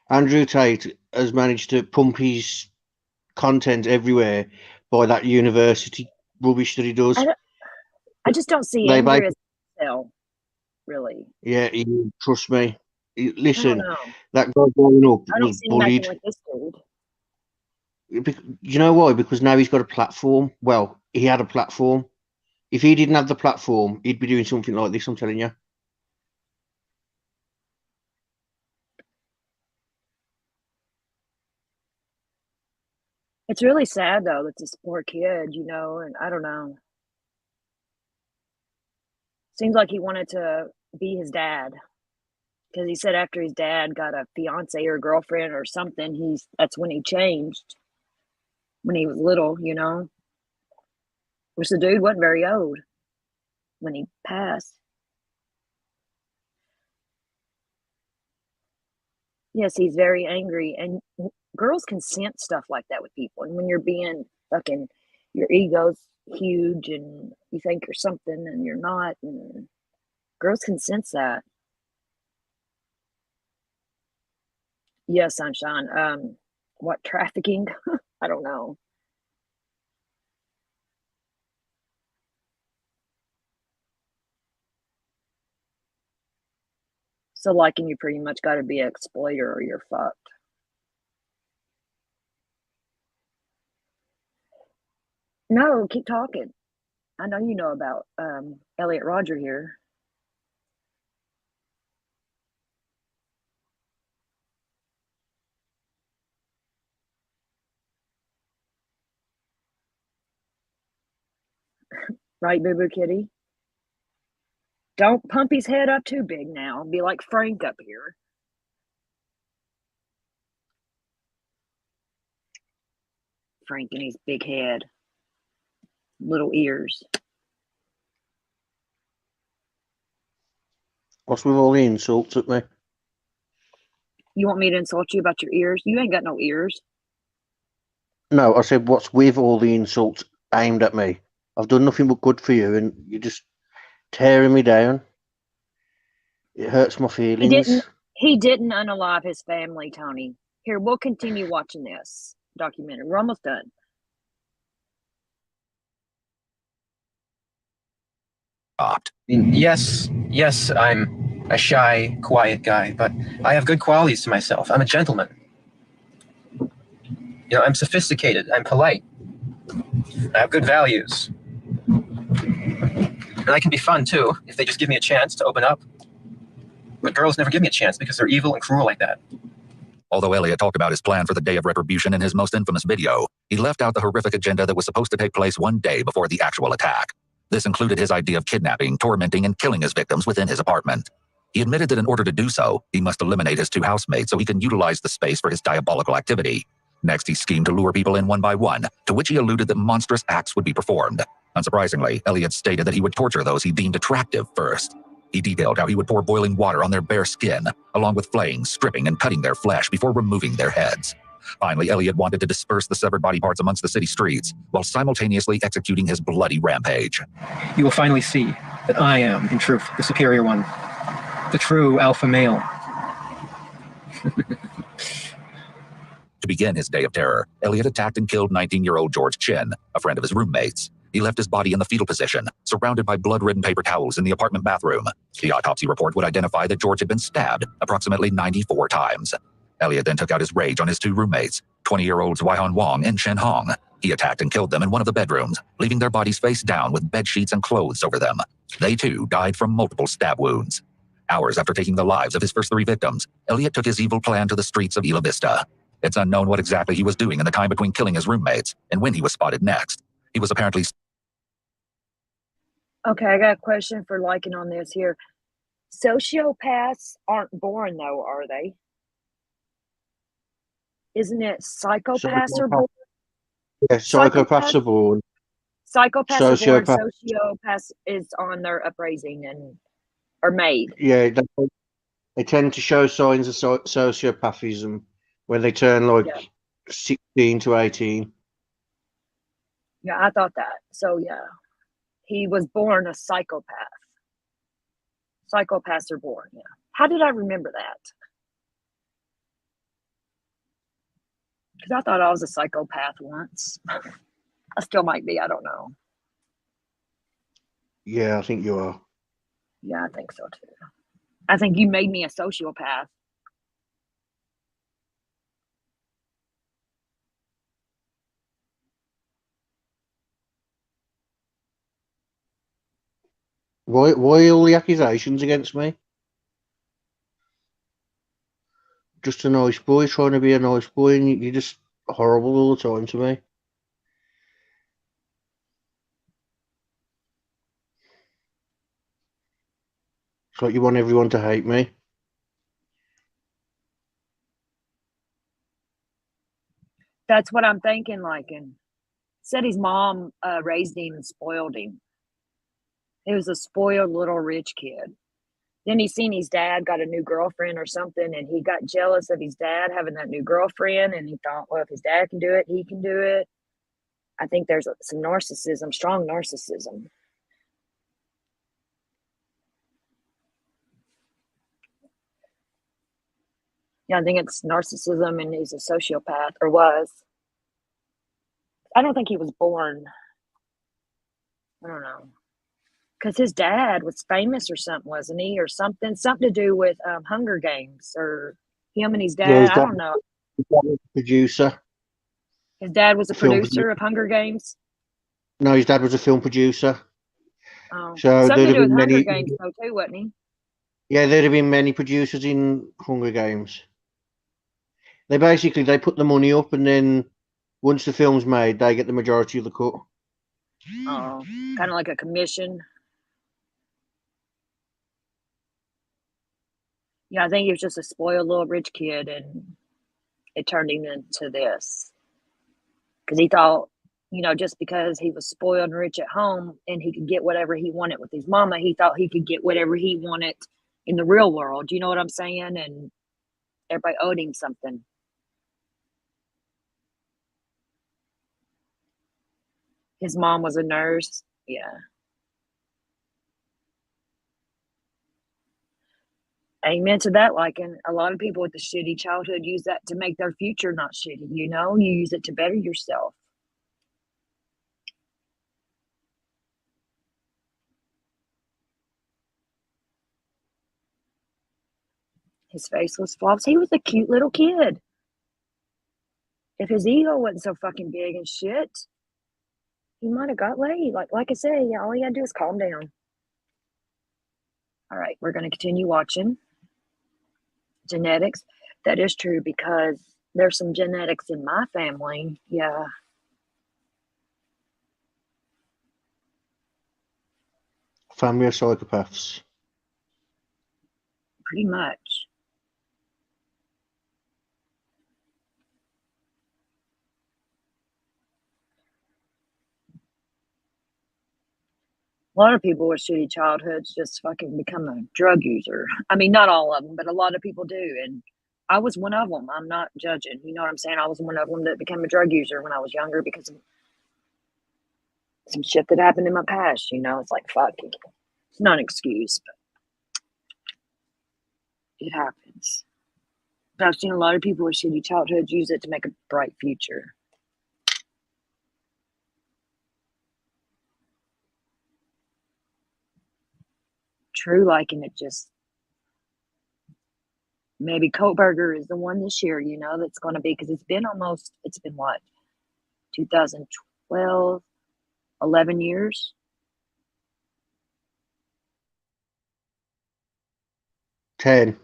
Andrew Tate has managed to pump his content everywhere by that university rubbish that he does. I just don't see Andrew as a cell, really. Yeah, trust me. Listen, that guy growing up was bullied. Like this dude. You know why? Because now he's got a platform. Well, he had a platform. If he didn't have the platform, he'd be doing something like this, I'm telling you. It's really sad, though, that this poor kid, you know, and I don't know. Seems like he wanted to be his dad. Because he said after his dad got a fiance or girlfriend or something, that's when he changed. When he was little, you know. Which the dude wasn't very old when he passed. Yes, he's very angry. And girls can sense stuff like that with people. And when you're being fucking, your ego's huge and you think you're something and you're not. And girls can sense that. Yeah, sunshine. What, trafficking? I don't know. So, like, and you pretty much got to be an exploiter or you're fucked. No, keep talking. I know you know about Elliot Rodger here. Right, Boo Boo Kitty? Don't pump his head up too big now. Be like Frank up here. Frank and his big head. Little ears. What's with all the insults at me? You want me to insult you about your ears? You ain't got no ears. No, I said, what's with all the insults aimed at me? I've done nothing but good for you, and you're just tearing me down. It hurts my feelings. He didn't unalive his family, Tony. Here, we'll continue watching this documentary. We're almost done. Yes, I'm a shy, quiet guy, but I have good qualities to myself. I'm a gentleman. You know, I'm sophisticated. I'm polite. I have good values. And I can be fun too, if they just give me a chance to open up. But girls never give me a chance because they're evil and cruel like that. Although Elliot talked about his plan for the Day of Retribution in his most infamous video, he left out the horrific agenda that was supposed to take place one day before the actual attack. This included his idea of kidnapping, tormenting, and killing his victims within his apartment. He admitted that in order to do so, he must eliminate his 2 housemates so he can utilize the space for his diabolical activity. Next, he schemed to lure people in one by one, to which he alluded that monstrous acts would be performed. Unsurprisingly, Elliot stated that he would torture those he deemed attractive first. He detailed how he would pour boiling water on their bare skin, along with flaying, stripping, and cutting their flesh before removing their heads. Finally, Elliot wanted to disperse the severed body parts amongst the city streets, while simultaneously executing his bloody rampage. You will finally see that I am, in truth, the superior one. The true alpha male. To begin his day of terror, Elliot attacked and killed 19-year-old George Chin, a friend of his roommates. He left his body in the fetal position, surrounded by blood-ridden paper towels in the apartment bathroom. The autopsy report would identify that George had been stabbed approximately 94 times. Elliot then took out his rage on his 2 roommates, 20-year-olds Waihan Wong and Chen Hong. He attacked and killed them in one of the bedrooms, leaving their bodies face down with bed sheets and clothes over them. They too died from multiple stab wounds. Hours after taking the lives of his first 3 victims, Elliot took his evil plan to the streets of Isla Vista. It's unknown what exactly he was doing in the time between killing his roommates and when he was spotted next. He was apparently... Okay, I got a question for liking on this here. Sociopaths aren't born, though, are they? Isn't it psychopaths are born? Yeah, psychopaths are born. Psychopaths are born. Sociopath. Sociopaths is on their upraising and are made. Yeah, they tend to show signs of sociopathism when they turn like 16 to 18. Yeah, I thought that. So, yeah. He was born a psychopath. Psychopaths are born, yeah. How did I remember that? Because I thought I was a psychopath once. I still might be, I don't know. Yeah, I think you are. Yeah, I think so too. I think you made me a sociopath. Why all the accusations against me? Just a nice boy trying to be a nice boy, and you're just horrible all the time to me. It's like you want everyone to hate me. That's what I'm thinking, like, and said his mom raised him and spoiled him. He was a spoiled little rich kid. Then he seen his dad got a new girlfriend or something, and he got jealous of his dad having that new girlfriend, and he thought, well, if his dad can do it, he can do it. I think there's some narcissism, strong narcissism. Yeah, I think it's narcissism, and he's a sociopath, or was. I don't think he was born. I don't know. Because his dad was famous or something, wasn't he? Or something to do with Hunger Games, or him and his dad. Yeah, his I dad- don't know. His dad was a producer. His dad was a Film producer of Hunger Games. No, his dad was a film producer. Oh, So something to there'd do have with been Hunger many. Games, though, too, wasn't he? Yeah, there'd have been many producers in Hunger Games. They put the money up, and then once the film's made, they get the majority of the cut. Oh, kind of like a commission. Yeah, I think he was just a spoiled little rich kid, and it turned him into this. Because he thought, just because he was spoiled and rich at home and he could get whatever he wanted with his mama, he thought he could get whatever he wanted in the real world. You know what I'm saying? And everybody owed him something. His mom was a nurse. Yeah. Amen to that. Like, and a lot of people with a shitty childhood use that to make their future not shitty. You use it to better yourself. His face was flawless. He was a cute little kid. If his ego wasn't so fucking big and shit. He might have got laid. Like I said, yeah, all you gotta do is calm down. All right, we're gonna continue watching. Genetics. That is true because there's some genetics in my family. Yeah. Family of psychopaths. Pretty much. A lot of people with shitty childhoods just fucking become a drug user. I mean, not all of them, but a lot of people do. And I was one of them. I'm not judging. You know what I'm saying? I was one of them that became a drug user when I was younger because of some shit that happened in my past. You know, it's like, fuck. It's not an excuse, but it happens. But I've seen a lot of people with shitty childhoods use it to make a bright future. True liking it just maybe Kohlberger is the one this year, you know, that's going to be, because it's been what, 2012, 11 years. Ten.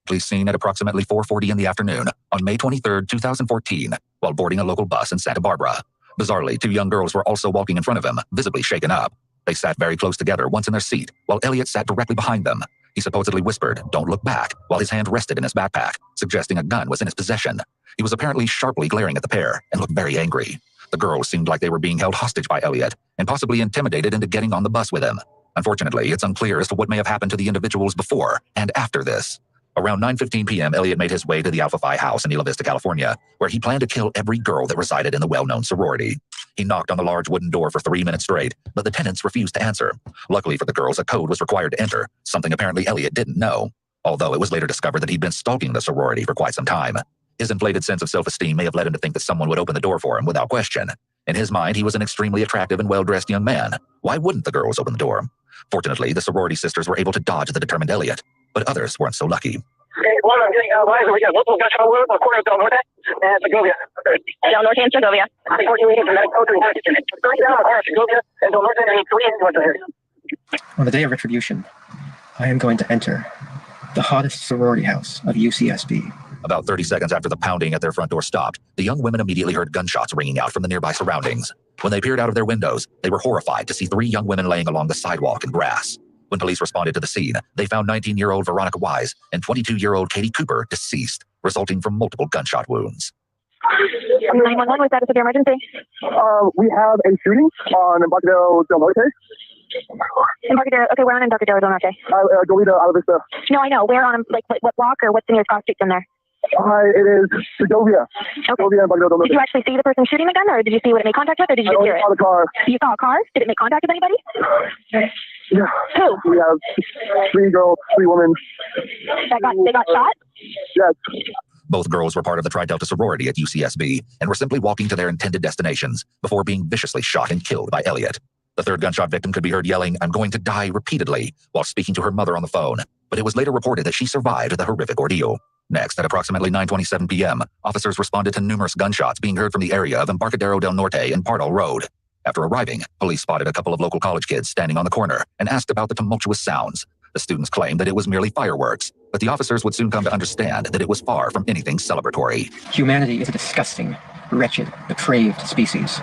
Police seen at approximately 4:40 in the afternoon on May 23, 2014, while boarding a local bus in Santa Barbara. Bizarrely, two young girls were also walking in front of him, visibly shaken up. They sat very close together, once in their seat, while Elliot sat directly behind them. He supposedly whispered, "Don't look back," while his hand rested in his backpack, suggesting a gun was in his possession. He was apparently sharply glaring at the pair and looked very angry. The girls seemed like they were being held hostage by Elliot and possibly intimidated into getting on the bus with him. Unfortunately, it's unclear as to what may have happened to the individuals before and after this. Around 9:15 p.m., Elliot made his way to the Alpha Phi house in Isla Vista, California, where he planned to kill every girl that resided in the well-known sorority. He knocked on the large wooden door for 3 minutes straight, but the tenants refused to answer. Luckily for the girls, a code was required to enter, something apparently Elliot didn't know, although it was later discovered that he'd been stalking the sorority for quite some time. His inflated sense of self-esteem may have led him to think that someone would open the door for him without question. In his mind, he was an extremely attractive and well-dressed young man. Why wouldn't the girls open the door? Fortunately, the sorority sisters were able to dodge the determined Elliot, but others weren't so lucky. I'm getting advised we got multiple gunshot wounds on the corner of Del Norte and Segovia. Del Norte and Segovia. Unfortunately, medical code Segovia and Del Norte and 3 into the area. On the day of retribution, I am going to enter the hottest sorority house of UCSB. About 30 seconds after the pounding at their front door stopped, the young women immediately heard gunshots ringing out from the nearby surroundings. When they peered out of their windows, they were horrified to see 3 young women laying along the sidewalk and grass. When police responded to the scene, they found 19-year-old Veronica Wise and 22-year-old Katie Cooper deceased, resulting from multiple gunshot wounds. 911, was that a severe emergency? We have a shooting on Embarcadero Del Norte. Embarcadero, okay, we're on Embarcadero Del Norte. Goleta, Isla Vista. No, I know. Where on, like, what block or what's the nearest cross street from there? It is Segovia. Okay. Segovia, Embarcadero Del Norte. Did you actually see the person shooting the gun, or did you see what it made contact with, or did you just hear it? I saw the car. You saw a car? Did it make contact with anybody? Yeah. Who? We have 3 girls, 3 women. They got shot? Yes. Both girls were part of the Tri Delta sorority at UCSB and were simply walking to their intended destinations before being viciously shot and killed by Elliot. The third gunshot victim could be heard yelling, "I'm going to die," repeatedly while speaking to her mother on the phone, but it was later reported that she survived the horrific ordeal. Next, at approximately 9:27 p.m., officers responded to numerous gunshots being heard from the area of Embarcadero Del Norte and Pardal Road. After arriving, police spotted a couple of local college kids standing on the corner and asked about the tumultuous sounds. The students claimed that it was merely fireworks, but the officers would soon come to understand that it was far from anything celebratory. Humanity is a disgusting, wretched, depraved species.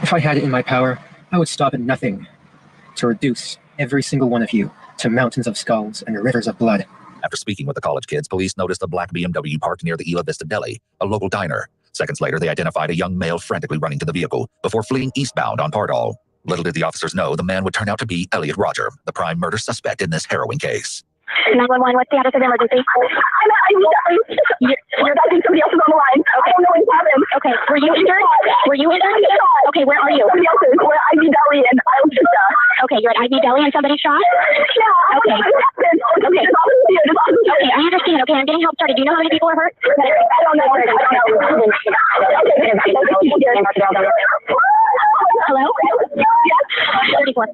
If I had it in my power, I would stop at nothing to reduce every single one of you to mountains of skulls and rivers of blood. After speaking with the college kids, police noticed a black BMW parked near the Isla Vista Deli, a local diner. Seconds later, they identified a young male frantically running to the vehicle before fleeing eastbound on Pardal. Little did the officers know the man would turn out to be Elliot Rodger, the prime murder suspect in this harrowing case. 911, what's the address of the emergency? You're guessing somebody else is on the line. Okay. I don't know what happened. Okay, were you injured? Okay, where are you? Somebody else is. We're at Ivy Deli in Isla Vista. Okay, you're at Ivy Deli and somebody shot? Yeah. Okay. Okay, I understand. Okay, I'm getting help started. Do you know how many people are hurt? I don't know. Hello? Yes. 34.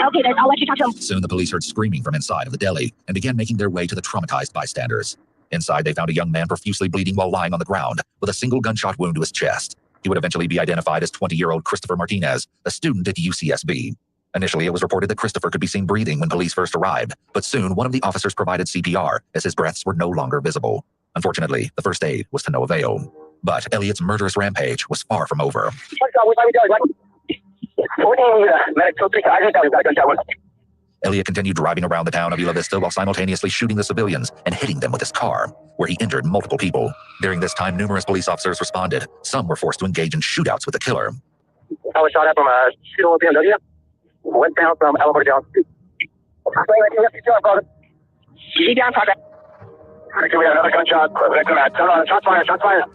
Okay, then I'll let you talk to him. Soon the police heard screaming from inside of the deli and began making their way to the traumatized bystanders. Inside, they found a young man profusely bleeding while lying on the ground, with a single gunshot wound to his chest. He would eventually be identified as 20-year-old Christopher Martinez, a student at UCSB. Initially, it was reported that Christopher could be seen breathing when police first arrived, but soon one of the officers provided CPR as his breaths were no longer visible. Unfortunately, the first aid was to no avail. But Elliot's murderous rampage was far from over. Elliot continued driving around the town of Isla Vista while simultaneously shooting the civilians and hitting them with his car, where he injured multiple people. During this time, numerous police officers responded. Some were forced to engage in shootouts with the killer. I was shot at from a steel BMW. Westbound from Elevator down. Keep down, progress. We have another gunshot. Shots fired, shots fired.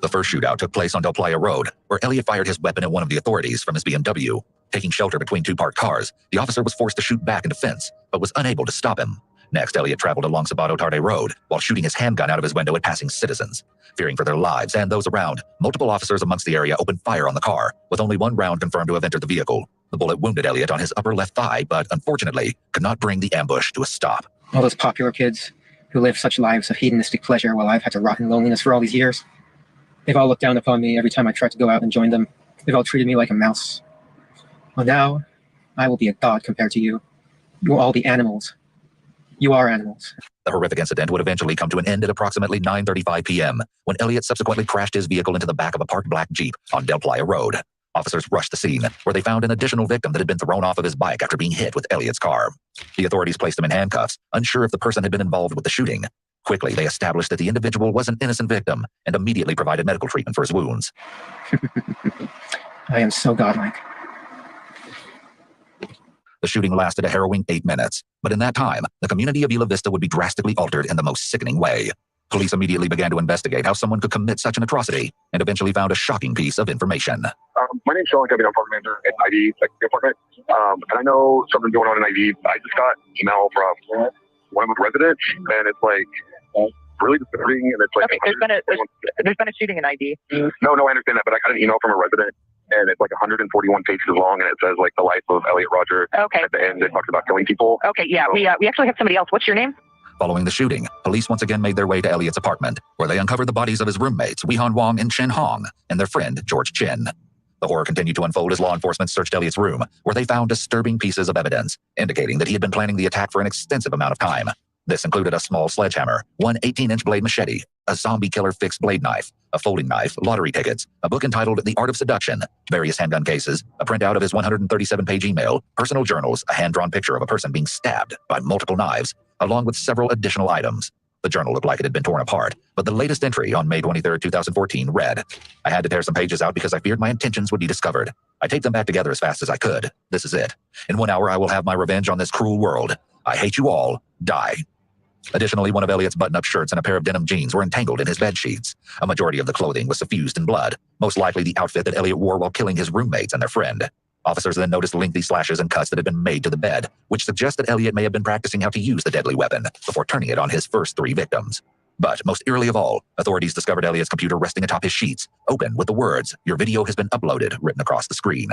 The first shootout took place on Del Playa Road, where Elliot fired his weapon at one of the authorities from his BMW. Taking shelter between two parked cars, the officer was forced to shoot back in defense, but was unable to stop him. Next, Elliot traveled along Sabato Tarde Road while shooting his handgun out of his window at passing citizens. Fearing for their lives and those around, multiple officers amongst the area opened fire on the car, with only one round confirmed to have entered the vehicle. The bullet wounded Elliot on his upper left thigh, but unfortunately could not bring the ambush to a stop. All those popular kids who live such lives of hedonistic pleasure while I've had to rot in loneliness for all these years. They've all looked down upon me every time I tried to go out and join them. They've all treated me like a mouse. Well, now, I will be a god compared to you. You will all be animals. You are animals. The horrific incident would eventually come to an end at approximately 9:35 p.m., when Elliot subsequently crashed his vehicle into the back of a parked black Jeep on Del Playa Road. Officers rushed the scene, where they found an additional victim that had been thrown off of his bike after being hit with Elliot's car. The authorities placed him in handcuffs, unsure if the person had been involved with the shooting. Quickly, they established that the individual was an innocent victim and immediately provided medical treatment for his wounds. I am so godlike. The shooting lasted a harrowing 8 minutes, but in that time, the community of Isla Vista would be drastically altered in the most sickening way. Police immediately began to investigate how someone could commit such an atrocity and eventually found a shocking piece of information. My name's Sean Kevin. I'm park manager at ID Second Department. And I know something's going on in ID. I just got an email from one of the residents, and it's like really disturbing. And it's like, okay, there's been a shooting in ID. No, I understand that, but I got an email from a resident, and it's like 141 pages long, and it says like the life of Elliot Rodger. Okay. At the end, it talks about killing people. Okay, yeah, we actually have somebody else. What's your name? Following the shooting, police once again made their way to Elliot's apartment, where they uncovered the bodies of his roommates, Weehan Wong and Chen Hong, and their friend, George Chin. The horror continued to unfold as law enforcement searched Elliot's room, where they found disturbing pieces of evidence, indicating that he had been planning the attack for an extensive amount of time. This included a small sledgehammer, one 18-inch blade machete, a zombie killer fixed blade knife, a folding knife, lottery tickets, a book entitled The Art of Seduction, various handgun cases, a printout of his 137-page email, personal journals, a hand-drawn picture of a person being stabbed by multiple knives, along with several additional items. The journal looked like it had been torn apart, but the latest entry on May 23, 2014 read, "I had to tear some pages out because I feared my intentions would be discovered. I taped them back together as fast as I could. This is it. In 1 hour, I will have my revenge on this cruel world. I hate you all. Die." Additionally, one of Elliot's button-up shirts and a pair of denim jeans were entangled in his bed sheets. A majority of the clothing was suffused in blood, most likely the outfit that Elliot wore while killing his roommates and their friend. Officers then noticed lengthy slashes and cuts that had been made to the bed, which suggests that Elliot may have been practicing how to use the deadly weapon before turning it on his first 3 victims. But most eerily of all, authorities discovered Elliot's computer resting atop his sheets, open with the words, "Your video has been uploaded," written across the screen.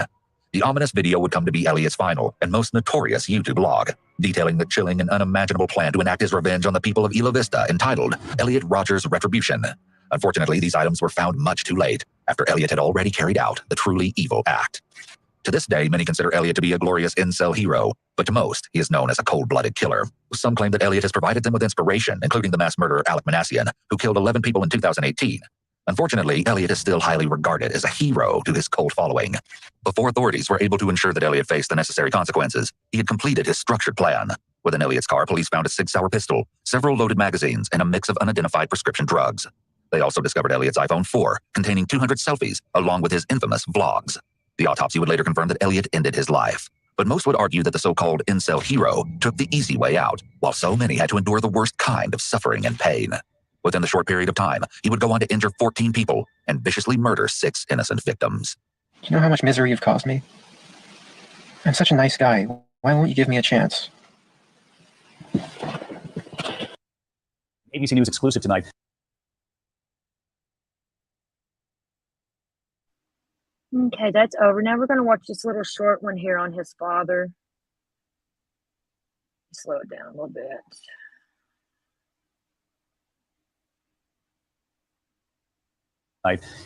The ominous video would come to be Elliot's final and most notorious YouTube log, detailing the chilling and unimaginable plan to enact his revenge on the people of Isla Vista, entitled Elliot Rodger's Retribution. Unfortunately, these items were found much too late, after Elliot had already carried out the truly evil act. To this day, many consider Elliot to be a glorious incel hero, but to most, he is known as a cold-blooded killer. Some claim that Elliot has provided them with inspiration, including the mass murderer Alec Manassian, who killed 11 people in 2018. Unfortunately, Elliot is still highly regarded as a hero to his cult following. Before authorities were able to ensure that Elliot faced the necessary consequences, he had completed his structured plan. Within Elliot's car, police found a Sig Sauer pistol, several loaded magazines, and a mix of unidentified prescription drugs. They also discovered Elliot's iPhone 4, containing 200 selfies, along with his infamous vlogs. The autopsy would later confirm that Elliot ended his life. But most would argue that the so-called incel hero took the easy way out, while so many had to endure the worst kind of suffering and pain. Within the short period of time, he would go on to injure 14 people and viciously murder 6 innocent victims. Do you know how much misery you've caused me? I'm such a nice guy. Why won't you give me a chance? ABC News exclusive tonight. Okay, that's over. Now we're going to watch this little short one here on his father. Slow it down a little bit.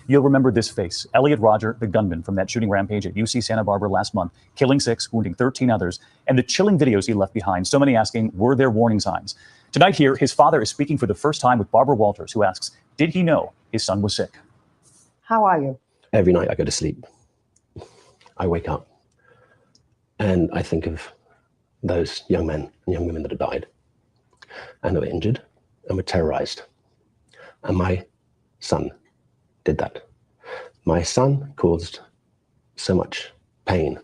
You'll remember this face, Elliot Rodger, the gunman from that shooting rampage at UC Santa Barbara last month, killing 6, wounding 13 others, and the chilling videos he left behind, so many asking, were there warning signs? Tonight here, his father is speaking for the first time with Barbara Walters, who asks, did he know his son was sick? How are you? Every night I go to sleep, I wake up and I think of those young men and young women that have died and that were injured and were terrorized. And my son did that. My son caused so much pain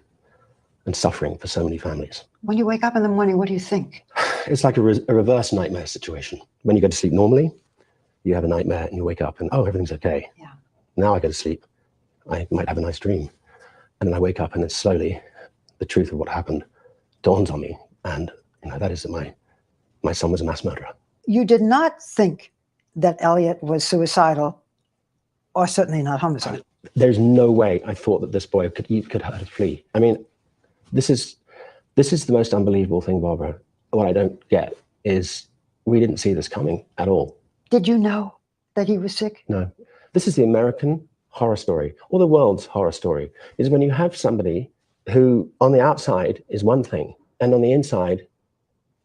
and suffering for so many families. When you wake up in the morning, what do you think? It's like a reverse nightmare situation. When you go to sleep normally, you have a nightmare and you wake up and, oh, everything's okay. Yeah. Now I go to sleep, I might have a nice dream. And then I wake up and it's slowly the truth of what happened dawns on me. And that is that my son was a mass murderer. You did not think that Elliot was suicidal or certainly not homicidal. There's no way I thought that this boy could hurt a flea. I mean, this is the most unbelievable thing, Barbara. What I don't get is we didn't see this coming at all. Did you know that he was sick? No. This is the American horror story, or the world's horror story, is when you have somebody who on the outside is one thing and on the inside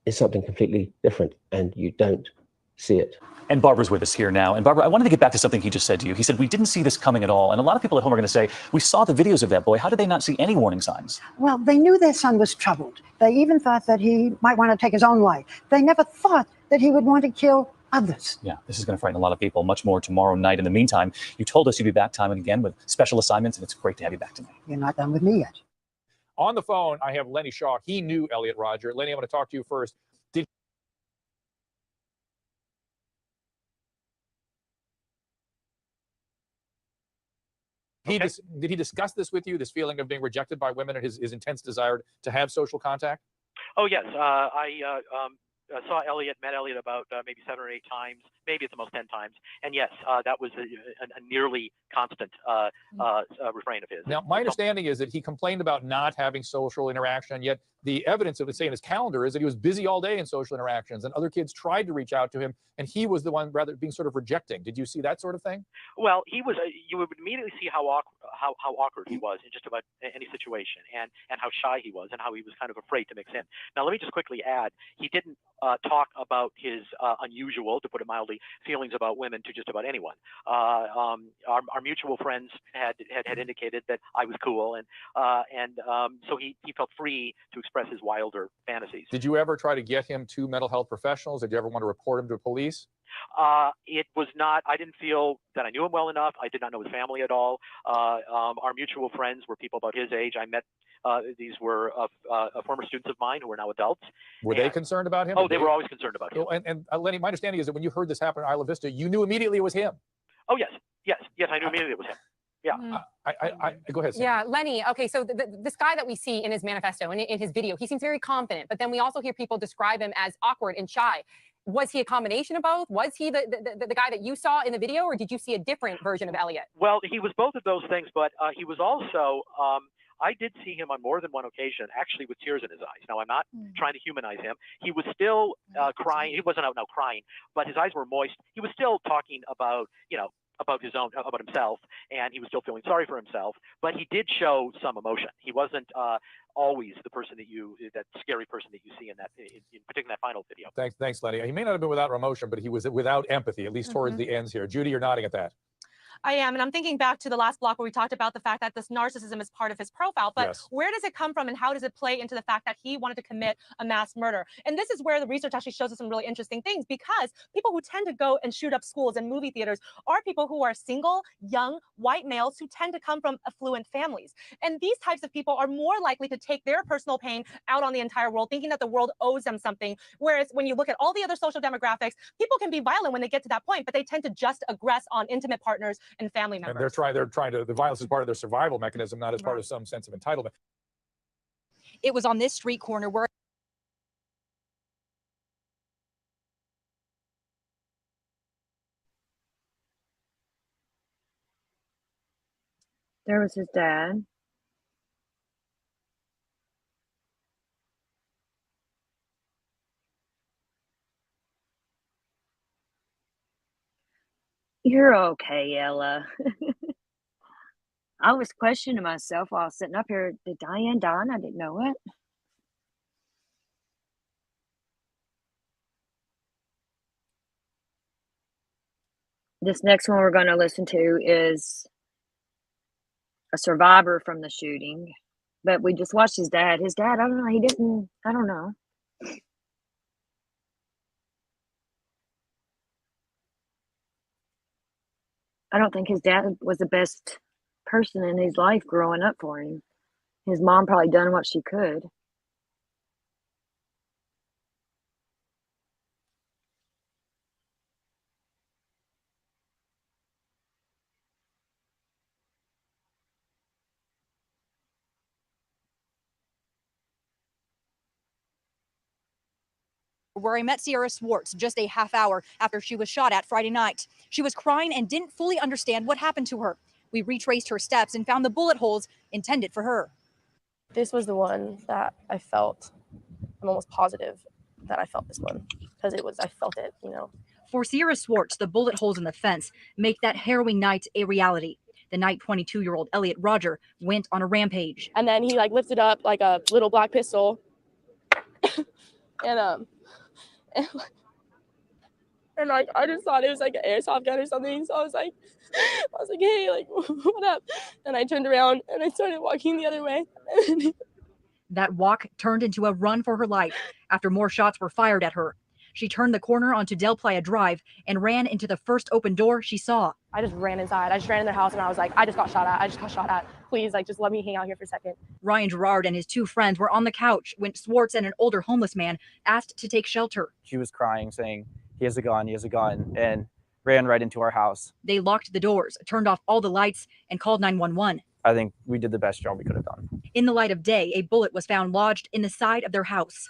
is something completely different, and you don't see it. And Barbara's with us here now. And Barbara, I wanted to get back to something he just said to you. He said, we didn't see this coming at all. And a lot of people at home are going to say, we saw the videos of that boy. How did they not see any warning signs? Well, they knew their son was troubled. They even thought that he might want to take his own life. They never thought that he would want to kill others. Yeah, this is going to frighten a lot of people. Much more tomorrow night. In the meantime, you told us you'd be back time and again with special assignments, and it's great to have you back tonight. You're not done with me yet. On the phone, I have Lenny Shaw. He knew Elliot Rodger. Lenny, I want to talk to you first. Did he discuss this with you, this feeling of being rejected by women and his intense desire to have social contact? Oh, yes. I saw Elliot, met Elliot about maybe 7 or 8 times, maybe at the most 10 times. And yes, that was a nearly constant refrain of his. Now, my understanding is that he complained about not having social interaction, yet the evidence of it, say, in his calendar is that he was busy all day in social interactions, and other kids tried to reach out to him, and he was the one rather being sort of rejecting. Did you see that sort of thing? Well, he was. You would immediately see how awkward he was in just about any situation, and how shy he was, and how he was kind of afraid to mix in. Now, let me just quickly add, he didn't talk about his unusual, to put it mildly, feelings about women to just about anyone. Our mutual friends had indicated that I was cool, and so he felt free to express his wilder fantasies. Did you ever try to get him to mental health professionals? Did you ever want to report him to police? It was not. I didn't feel that I knew him well enough. I did not know his family at all. Our mutual friends were people about his age. I met. These were former students of mine who are now adults. Were they concerned about him? Oh, they were always concerned about him. And Lenny, my understanding is that when you heard this happen in Isla Vista, you knew immediately it was him. Oh, yes. I knew immediately it was him. Yeah. Go ahead, Sam. Yeah, Lenny. Okay, so this guy that we see in his manifesto and in his video, he seems very confident, but then we also hear people describe him as awkward and shy. Was he a combination of both? Was he the guy that you saw in the video, or did you see a different version of Elliot? Well, he was both of those things, but he was also. I did see him on more than one occasion, actually with tears in his eyes. Now, I'm not trying to humanize him. He was still crying. He wasn't out now crying, but his eyes were moist. He was still talking about, about himself, and he was still feeling sorry for himself. But he did show some emotion. He wasn't always the person that scary person that you see in that, in particular that final video. Thanks, Lenny. He may not have been without emotion, but he was without empathy, at least towards the ends here. Judy, you're nodding at that. I am, and I'm thinking back to the last block where we talked about the fact that this narcissism is part of his profile, but yes. Where does it come from, and how does it play into the fact that he wanted to commit a mass murder? And this is where the research actually shows us some really interesting things, because people who tend to go and shoot up schools and movie theaters are people who are single, young, white males who tend to come from affluent families. And these types of people are more likely to take their personal pain out on the entire world, thinking that the world owes them something. Whereas when you look at all the other social demographics, people can be violent when they get to that point, but they tend to just aggress on intimate partners and family members. And they're trying to, the violence is part of their survival mechanism, not as part of some sense of entitlement. It was on this street corner where There was his dad. You're okay, Ella. I was questioning myself while I was sitting up here. Did Diane die? And I didn't know it. This next one we're going to listen to is a survivor from the shooting. But we just watched his dad. His dad, I don't know. He didn't, I don't know. I don't think his dad was the best person in his life growing up for him. His mom probably done what she could. Where I met Sierra Swartz just a half hour after she was shot at Friday night. She was crying and didn't fully understand what happened to her. We retraced her steps and found the bullet holes intended for her. This was the one that I felt. I'm almost positive that I felt this one because I felt it, you know. For Sierra Swartz, the bullet holes in the fence make that harrowing night a reality. The night 22-year-old Elliot Rodger went on a rampage. And then he lifted up like a little black pistol and I just thought it was like an airsoft gun or something. So I was like, hey, like, what up? And I turned around and I started walking the other way. That walk turned into a run for her life after more shots were fired at her. She turned the corner onto Del Playa Drive and ran into the first open door she saw. I just ran inside. I just ran in their house and I was like, I just got shot at. Please, like, just let me hang out here for a second. Ryan Gerard and his two friends were on the couch when Swartz and an older homeless man asked to take shelter. She was crying, saying, he has a gun, and ran right into our house. They locked the doors, turned off all the lights, and called 911. I think we did the best job we could have done. In the light of day, a bullet was found lodged in the side of their house.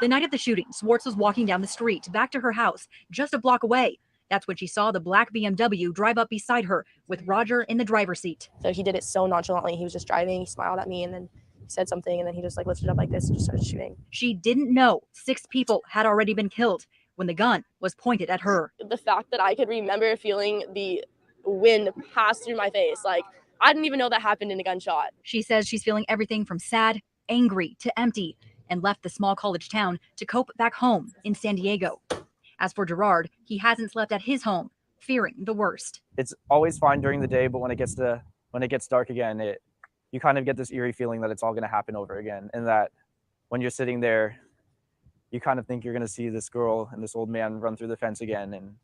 The night of the shooting, Swartz was walking down the street back to her house just a block away. That's when she saw the black BMW drive up beside her with Rodger in the driver's seat. So he did it so nonchalantly. He was just driving, he smiled at me, and then he said something, and then he just like lifted up like this and just started shooting. She didn't know 6 people had already been killed when the gun was pointed at her. The fact that I could remember feeling the wind pass through my face, like I didn't even know that happened in a gunshot. She says she's feeling everything from sad, angry to empty, and left the small college town to cope back home in San Diego. As for Gerard, he hasn't slept at his home, fearing the worst. It's always fine during the day, but when it gets dark again, you kind of get this eerie feeling that it's all going to happen over again, and that when you're sitting there, you kind of think you're going to see this girl and this old man run through the fence again, and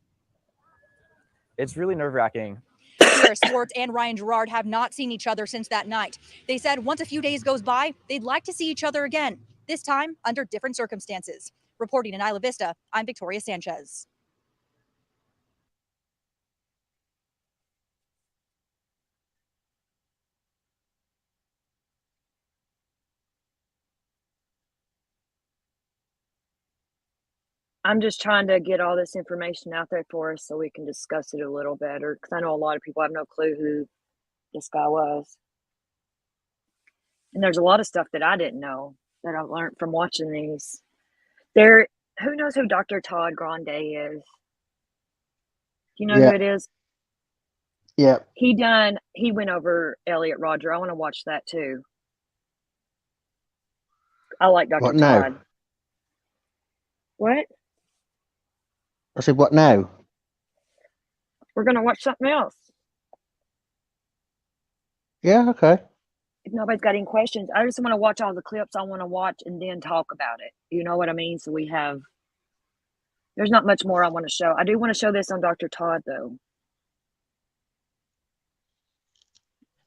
it's really nerve-wracking. Sierra Swartz and Ryan Gerard have not seen each other since that night. They said once a few days goes by, they'd like to see each other again, this time under different circumstances. Reporting in Isla Vista, I'm Victoria Sanchez. I'm just trying to get all this information out there for us so we can discuss it a little better, because I know a lot of people have no clue who this guy was. And there's a lot of stuff that I didn't know that I've learned from watching these. Who knows who Dr. Todd Grande is? Do you know who it is? Yeah. He went over Elliot Rodger. I want to watch that too. I like Dr. What now? Todd. What? I said, what now? We're going to watch something else. Yeah, okay. If nobody's got any questions, I just want to watch all the clips I want to watch and then talk about it. You know what I mean? So there's not much more I want to show. I do want to show this on Dr. Todd, though.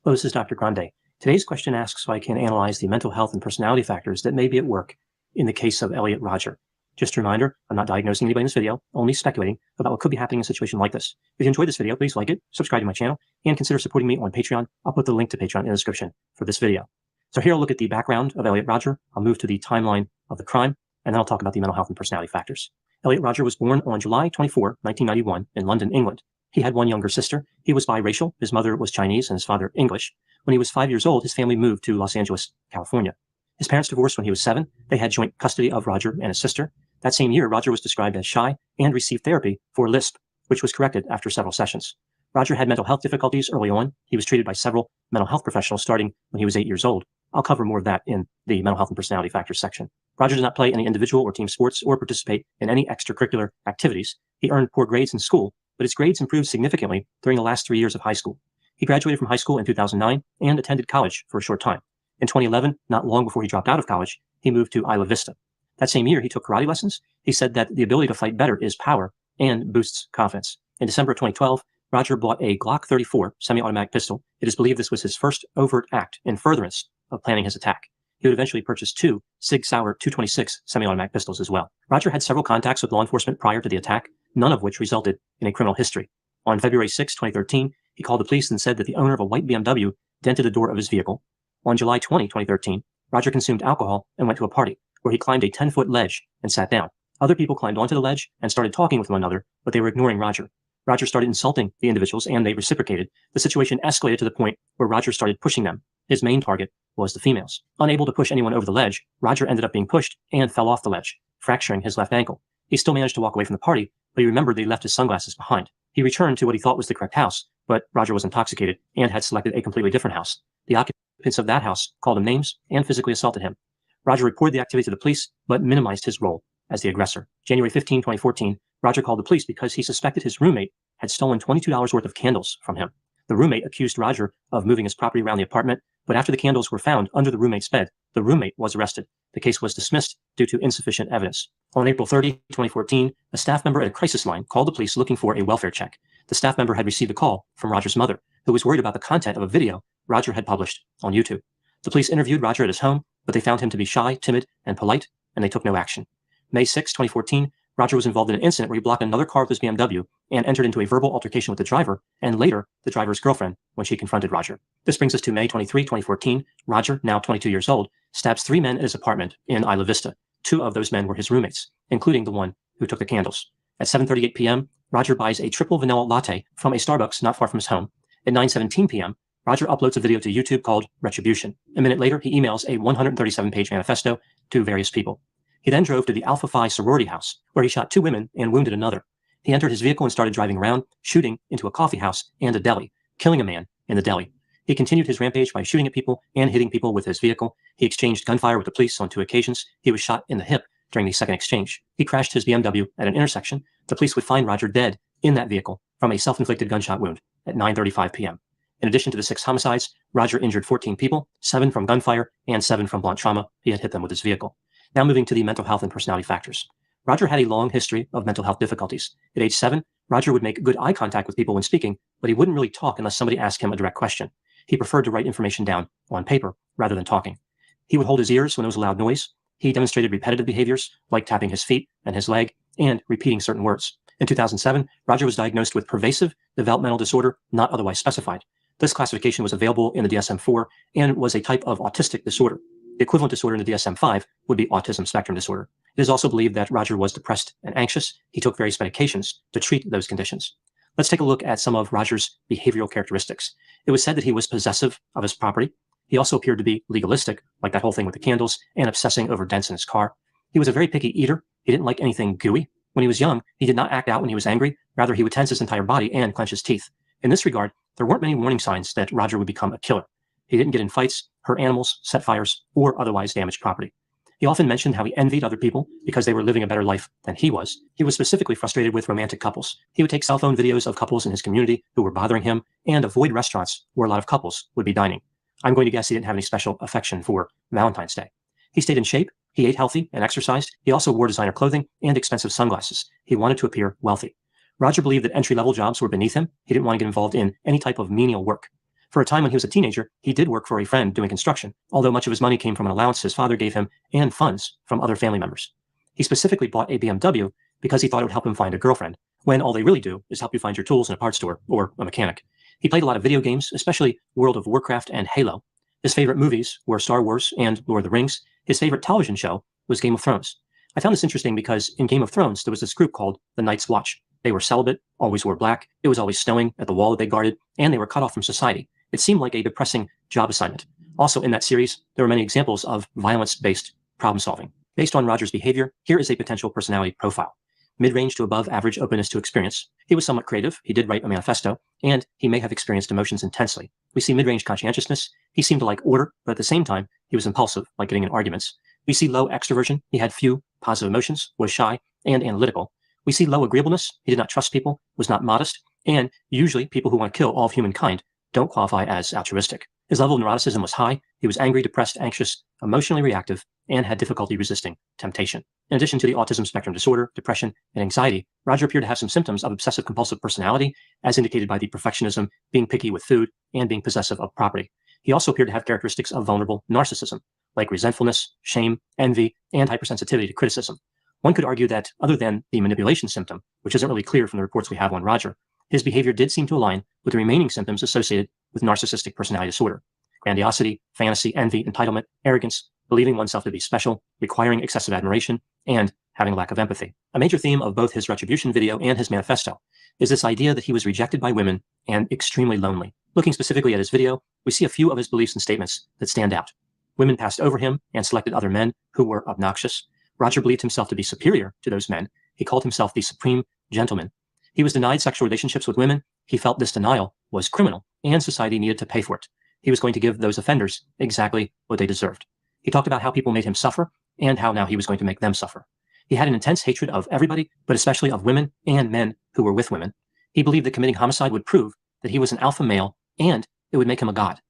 Hello, this is Dr. Grande. Today's question asks so I can analyze the mental health and personality factors that may be at work in the case of Elliot Rodger. Just a reminder, I'm not diagnosing anybody in this video, only speculating about what could be happening in a situation like this. If you enjoyed this video, please like it, subscribe to my channel, and consider supporting me on Patreon. I'll put the link to Patreon in the description for this video. So here I'll look at the background of Elliot Rodger. I'll move to the timeline of the crime, and then I'll talk about the mental health and personality factors. Elliot Rodger was born on July 24, 1991 in London, England. He had one younger sister. He was biracial. His mother was Chinese and his father English. When he was 5 years old, his family moved to Los Angeles, California. His parents divorced when he was 7. They had joint custody of Rodger and his sister. That same year, Rodger was described as shy and received therapy for lisp, which was corrected after several sessions. Roger had mental health difficulties early on. He was treated by several mental health professionals starting when he was 8 years old. I'll cover more of that in the mental health and personality factors section. Roger did not play any individual or team sports or participate in any extracurricular activities. He earned poor grades in school, but his grades improved significantly during the last 3 years of high school. He graduated from high school in 2009 and attended college for a short time. In 2011, not long before he dropped out of college, he moved to Isla Vista. That same year, he took karate lessons. He said that the ability to fight better is power and boosts confidence. In December of 2012, Roger bought a Glock 34 semi-automatic pistol. It is believed this was his first overt act in furtherance of planning his attack. He would eventually purchase 2 Sig Sauer 226 semi-automatic pistols as well. Roger had several contacts with law enforcement prior to the attack, none of which resulted in a criminal history. On February 6, 2013, he called the police and said that the owner of a white BMW dented the door of his vehicle. On July 20, 2013, Roger consumed alcohol and went to a party, where he climbed a 10-foot ledge and sat down. Other people climbed onto the ledge and started talking with one another, but they were ignoring Roger. Roger started insulting the individuals, and they reciprocated. The situation escalated to the point where Roger started pushing them. His main target was the females. Unable to push anyone over the ledge, Roger ended up being pushed and fell off the ledge, fracturing his left ankle. He still managed to walk away from the party, but he remembered that he left his sunglasses behind. He returned to what he thought was the correct house, but Roger was intoxicated and had selected a completely different house. The occupants of that house called him names and physically assaulted him. Roger reported the activity to the police, but minimized his role as the aggressor. January 15, 2014, Roger called the police because he suspected his roommate had stolen $22 worth of candles from him. The roommate accused Roger of moving his property around the apartment, but after the candles were found under the roommate's bed, the roommate was arrested. The case was dismissed due to insufficient evidence. On April 30, 2014, a staff member at a crisis line called the police looking for a welfare check. The staff member had received a call from Roger's mother, who was worried about the content of a video Roger had published on YouTube. The police interviewed Roger at his home, but they found him to be shy, timid, and polite, and they took no action. May 6, 2014, Roger was involved in an incident where he blocked another car with his BMW and entered into a verbal altercation with the driver, and later the driver's girlfriend when she confronted Roger. This brings us to May 23, 2014. Roger, now 22 years old, stabs 3 men at his apartment in Isla Vista. 2 of those men were his roommates, including the one who took the candles. At 7:38 p.m., Roger buys a triple vanilla latte from a Starbucks not far from his home. At 9:17 p.m., Roger uploads a video to YouTube called Retribution. A minute later, he emails a 137-page manifesto to various people. He then drove to the Alpha Phi sorority house, where he shot 2 women and wounded another. He entered his vehicle and started driving around, shooting into a coffee house and a deli, killing a man in the deli. He continued his rampage by shooting at people and hitting people with his vehicle. He exchanged gunfire with the police on 2 occasions. He was shot in the hip during the second exchange. He crashed his BMW at an intersection. The police would find Roger dead in that vehicle from a self-inflicted gunshot wound at 9:35 p.m. In addition to the 6 homicides, Roger injured 14 people, 7 from gunfire and 7 from blunt trauma. He had hit them with his vehicle. Now moving to the mental health and personality factors. Roger had a long history of mental health difficulties. At age 7, Roger would make good eye contact with people when speaking, but he wouldn't really talk unless somebody asked him a direct question. He preferred to write information down on paper rather than talking. He would hold his ears when there was a loud noise. He demonstrated repetitive behaviors like tapping his feet and his leg and repeating certain words. In 2007, Roger was diagnosed with pervasive developmental disorder not otherwise specified. This classification was available in the DSM-4 and was a type of autistic disorder. The equivalent disorder in the DSM-5 would be autism spectrum disorder. It is also believed that Roger was depressed and anxious. He took various medications to treat those conditions. Let's take a look at some of Roger's behavioral characteristics. It was said that he was possessive of his property. He also appeared to be legalistic, like that whole thing with the candles, and obsessing over dents in his car. He was a very picky eater. He didn't like anything gooey. When he was young, he did not act out when he was angry. Rather, he would tense his entire body and clench his teeth. In this regard, there weren't many warning signs that Roger would become a killer. He didn't get in fights, hurt animals, set fires, or otherwise damage property. He often mentioned how he envied other people because they were living a better life than he was. He was specifically frustrated with romantic couples. He would take cell phone videos of couples in his community who were bothering him and avoid restaurants where a lot of couples would be dining. I'm going to guess he didn't have any special affection for Valentine's Day. He stayed in shape. He ate healthy and exercised. He also wore designer clothing and expensive sunglasses. He wanted to appear wealthy. Roger believed that entry-level jobs were beneath him. He didn't want to get involved in any type of menial work. For a time when he was a teenager, he did work for a friend doing construction, although much of his money came from an allowance his father gave him and funds from other family members. He specifically bought a BMW because he thought it would help him find a girlfriend, when all they really do is help you find your tools in a parts store or a mechanic. He played a lot of video games, especially World of Warcraft and Halo. His favorite movies were Star Wars and Lord of the Rings. His favorite television show was Game of Thrones. I found this interesting because in Game of Thrones, there was this group called the Night's Watch. They were celibate, always wore black, it was always snowing at the wall that they guarded, and they were cut off from society. It seemed like a depressing job assignment. Also in that series, there were many examples of violence-based problem solving. Based on Roger's behavior, here is a potential personality profile. mid-range to above average openness to experience. He was somewhat creative. He did write a manifesto, and he may have experienced emotions intensely. We see mid-range conscientiousness. He seemed to like order, but at the same time, he was impulsive, like getting in arguments. We see low extroversion. He had few positive emotions, was shy, and analytical. We see low agreeableness. He did not trust people, was not modest, and usually people who want to kill all of humankind don't qualify as altruistic. His level of neuroticism was high. He was angry, depressed, anxious, emotionally reactive, and had difficulty resisting temptation. In addition to the autism spectrum disorder, depression, and anxiety, Roger appeared to have some symptoms of obsessive-compulsive personality, as indicated by the perfectionism, being picky with food, and being possessive of property. He also appeared to have characteristics of vulnerable narcissism, like resentfulness, shame, envy, and hypersensitivity to criticism. One could argue that, other than the manipulation symptom, which isn't really clear from the reports we have on Roger, his behavior did seem to align with the remaining symptoms associated with narcissistic personality disorder: grandiosity, fantasy, envy, entitlement, arrogance, believing oneself to be special, requiring excessive admiration, and having a lack of empathy. A major theme of both his retribution video and his manifesto is this idea that he was rejected by women and extremely lonely. Looking specifically at his video, we see a few of his beliefs and statements that stand out. Women passed over him and selected other men who were obnoxious. Roger believed himself to be superior to those men. He called himself the supreme gentleman. He was denied sexual relationships with women. He felt this denial was criminal, and society needed to pay for it. He was going to give those offenders exactly what they deserved. He talked about how people made him suffer, and how now he was going to make them suffer. He had an intense hatred of everybody, but especially of women and men who were with women. He believed that committing homicide would prove that he was an alpha male, and it would make him a god.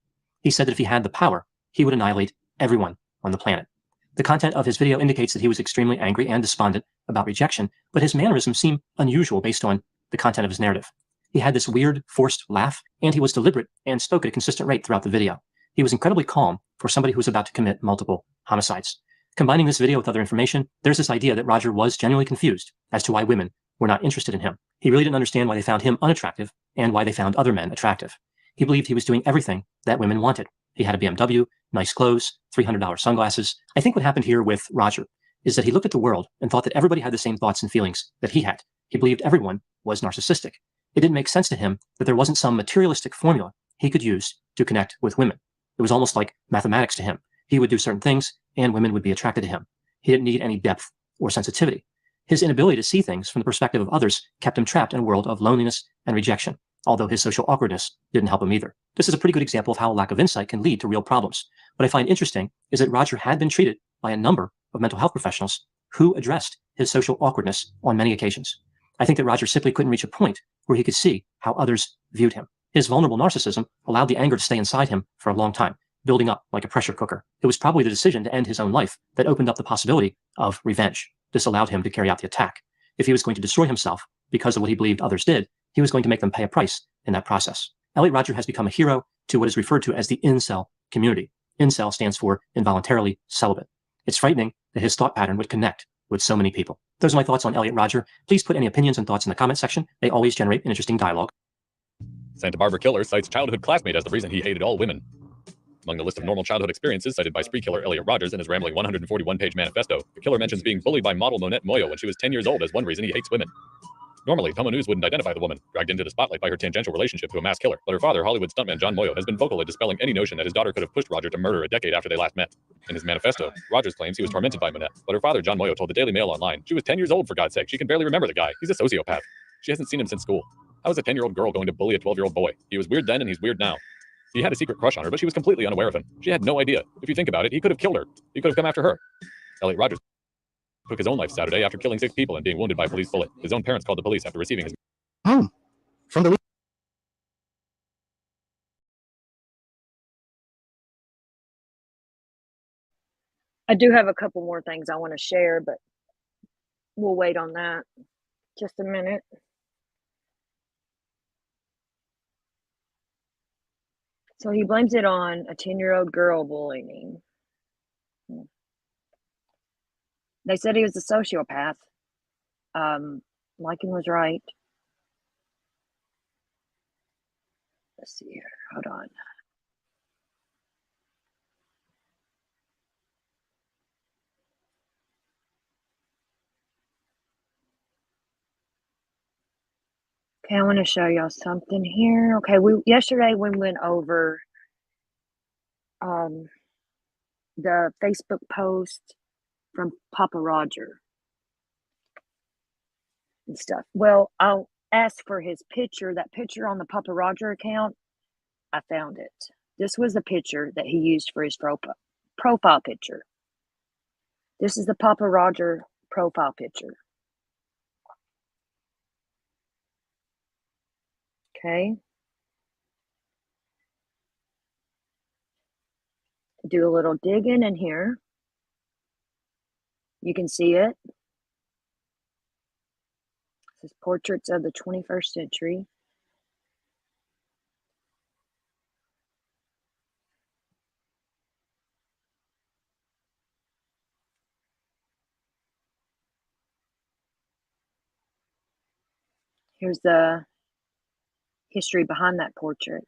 He said that if he had the power, he would annihilate everyone on the planet. The content of his video indicates that he was extremely angry and despondent about rejection, but his mannerisms seem unusual based on the content of his narrative. He had this weird, forced laugh, and he was deliberate and spoke at a consistent rate throughout the video. He was incredibly calm for somebody who was about to commit multiple homicides. Combining this video with other information, there's this idea that Roger was genuinely confused as to why women were not interested in him. He really didn't understand why they found him unattractive and why they found other men attractive. He believed he was doing everything that women wanted. He had a BMW, nice clothes, $300 sunglasses. I think what happened here with Roger is that he looked at the world and thought that everybody had the same thoughts and feelings that he had. He believed everyone was narcissistic. It didn't make sense to him that there wasn't some materialistic formula he could use to connect with women. It was almost like mathematics to him. He would do certain things and women would be attracted to him. He didn't need any depth or sensitivity. His inability to see things from the perspective of others kept him trapped in a world of loneliness and rejection, although his social awkwardness didn't help him either. This is a pretty good example of how a lack of insight can lead to real problems. What I find interesting is that Roger had been treated by a number of mental health professionals who addressed his social awkwardness on many occasions. I think that Roger simply couldn't reach a point where he could see how others viewed him. His vulnerable narcissism allowed the anger to stay inside him for a long time, building up like a pressure cooker. It was probably the decision to end his own life that opened up the possibility of revenge. This allowed him to carry out the attack. If he was going to destroy himself because of what he believed others did, he was going to make them pay a price in that process. Elliot Rodger has become a hero to what is referred to as the incel community. Incel stands for involuntarily celibate. It's frightening that his thought pattern would connect with so many people. Those are my thoughts on Elliot Rodger. Please put any opinions and thoughts in the comment section. They always generate an interesting dialogue. Santa Barbara killer cites childhood classmate as the reason he hated all women. Among the list of normal childhood experiences cited by spree killer Elliot Rodgers in his rambling 141-page manifesto, the killer mentions being bullied by model Monette Moyo when she was 10 years old as one reason he hates women. Normally, Tomo News wouldn't identify the woman, dragged into the spotlight by her tangential relationship to a mass killer, but her father, Hollywood stuntman John Moyo, has been vocal at dispelling any notion that his daughter could have pushed Roger to murder a decade after they last met. In his manifesto, Rodgers claims he was tormented by Monette, but her father, John Moyo, told the Daily Mail online, "She was 10 years old, for God's sake. She can barely remember the guy. He's a sociopath. She hasn't seen him since school. How is a 10-year-old girl going to bully a 12-year-old boy? He was weird then and he's weird now. He had a secret crush on her, but she was completely unaware of him. She had no idea. If you think about it, he could have killed her. He could have come after her." Elliot Rodgers took his own life Saturday after killing 6 people and being wounded by a police bullet. His own parents called the police after receiving his home from the I do have a couple more things I want to share, but we'll wait on that. Just a minute. So he blames it on a 10-year-old girl bullying him. They said he was a sociopath. Lycan was right. Let's see here. Hold on. Okay, I want to show y'all something here. Okay, yesterday we went over the Facebook post from Papa Roger. and stuff. Well, I'll ask for his picture. That picture on the Papa Roger account, I found it. This was the picture that he used for his profile picture. This is the Papa Roger profile picture. Okay. Do a little digging in here. You can see it. This is portraits of the 21st century. Here's the history behind that portrait.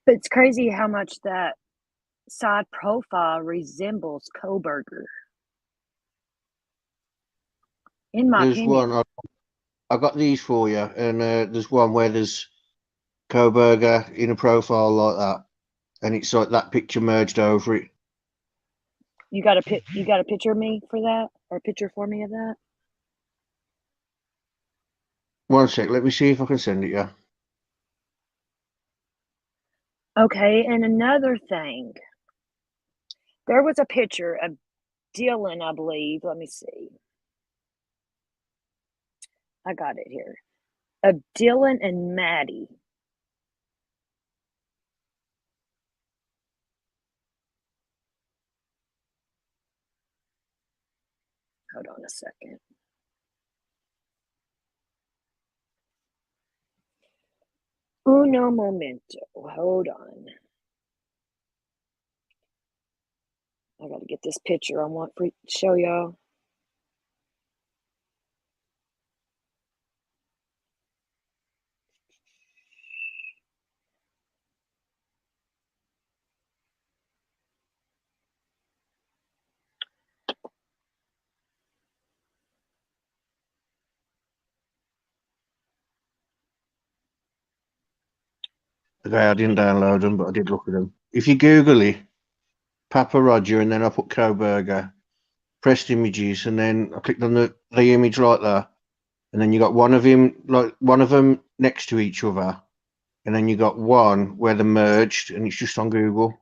But it's crazy how much that side profile resembles Kohberger. In my There's opinion. one. I got these for you, and there's one where there's Kohberger in a profile like that, and it's like that picture merged over it. You got a picture of me for that, or a picture for me of that? One sec, let me see if I can send it you. Okay, and another thing. There was a picture of Dylan, I believe. Let me see. I got it here. Of Dylan and Maddie. Hold on a second. Uno momento. Hold on. I gotta get this picture I want to show y'all. Okay, I didn't download them, but I did look at them. If you Google it, Papa Roger, and then I put Kohberger, pressed images, and then I clicked on the image like that, and then you got one of them next to each other, and then you got one where they're merged, and it's just on Google.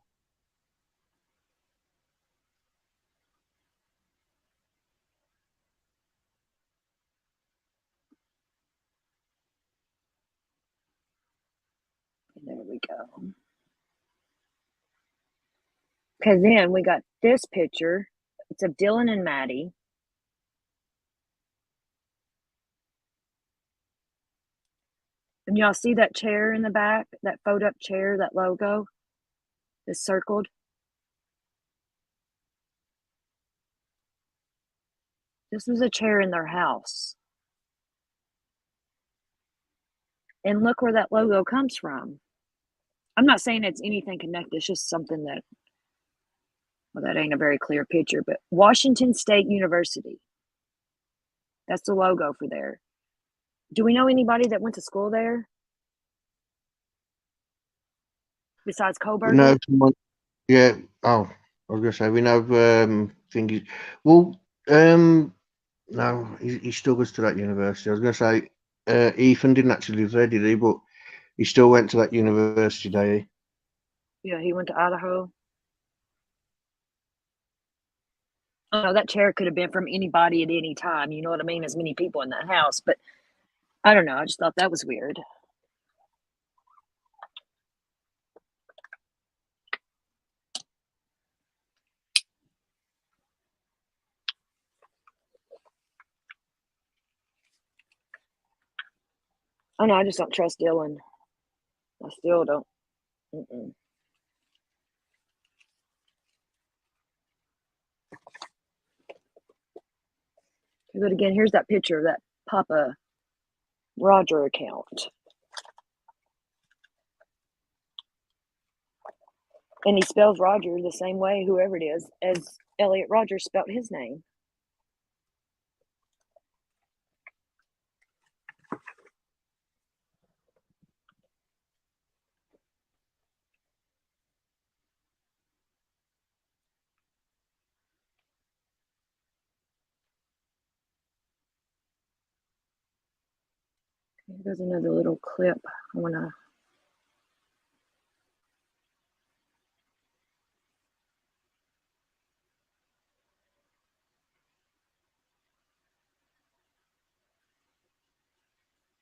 There we go. Because then we got this picture. It's of Dylan and Maddie. And y'all see that chair in the back? That fold-up chair, that logo is circled. This was a chair in their house. And look where that logo comes from. I'm not saying it's anything connected. It's just something that, well, that ain't a very clear picture, but Washington State University. That's the logo for there. Do we know anybody that went to school there? Besides Kohberger? No, someone, yeah. Oh, I was gonna say we know. Thingy. Well, no, he still goes to that university. I was gonna say Ethan didn't actually live there, did he? But he still went to that university, did he? Yeah, he went to Idaho. Oh, no, that chair could have been from anybody at any time. You know what I mean? As many people in that house, but I don't know. I just thought that was weird. I know. I just don't trust Dylan. I still don't. Mm-mm. But again, here's that picture of that Papa Roger account. And he spells Roger the same way, whoever it is, as Elliot Rodgers spelled his name. There's another little clip. I want to.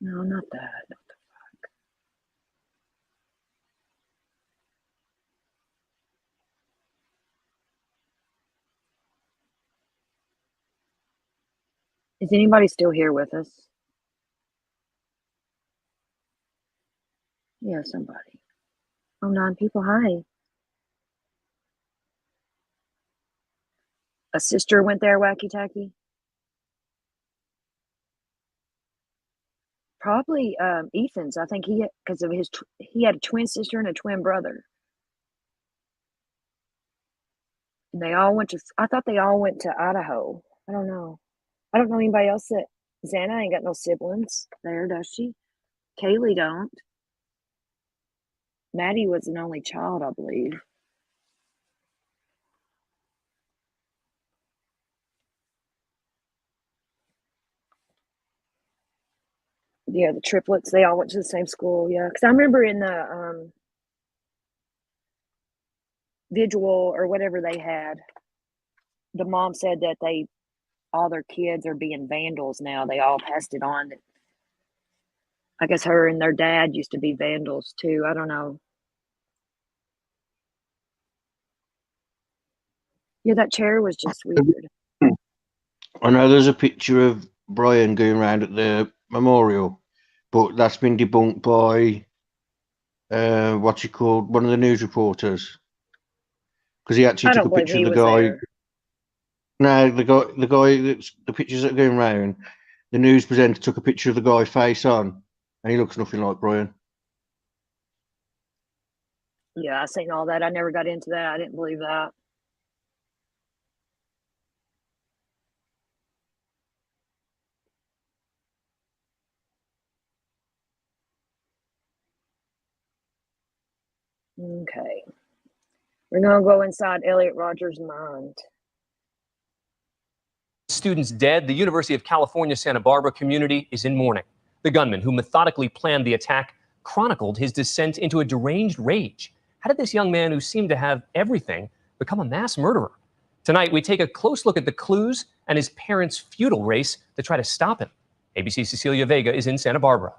No, not that. Is anybody still here with us? Yeah, somebody. Oh, 9 people. Hi. A sister went there, Wacky Tacky? Probably Ethan's. I think because of he had a twin sister and a twin brother. And they all went to, I thought they all went to Idaho. I don't know. I don't know anybody else that, Xana ain't got no siblings there, does she? Kaylee don't. Maddie was an only child, I believe. Yeah, the triplets, they all went to the same school. Yeah, because I remember in the vigil or whatever they had, the mom said that all their kids are being vandals now. They all passed it on. I guess her and their dad used to be vandals too. I don't know. Yeah, that chair was just weird. I know there's a picture of Brian going around at the memorial, but that's been debunked by what's he called? One of the news reporters, because he actually took a picture of the guy. There. No, the guy that's the pictures that are going around. The news presenter took a picture of the guy face on, and he looks nothing like Brian. Yeah, I seen all that. I never got into that. I didn't believe that. Okay. We're going to go inside Elliot Rodgers' mind. Students dead, the University of California, Santa Barbara community is in mourning. The gunman who methodically planned the attack chronicled his descent into a deranged rage. How did this young man who seemed to have everything become a mass murderer? Tonight, we take a close look at the clues and his parents' futile race to try to stop him. ABC's Cecilia Vega is in Santa Barbara.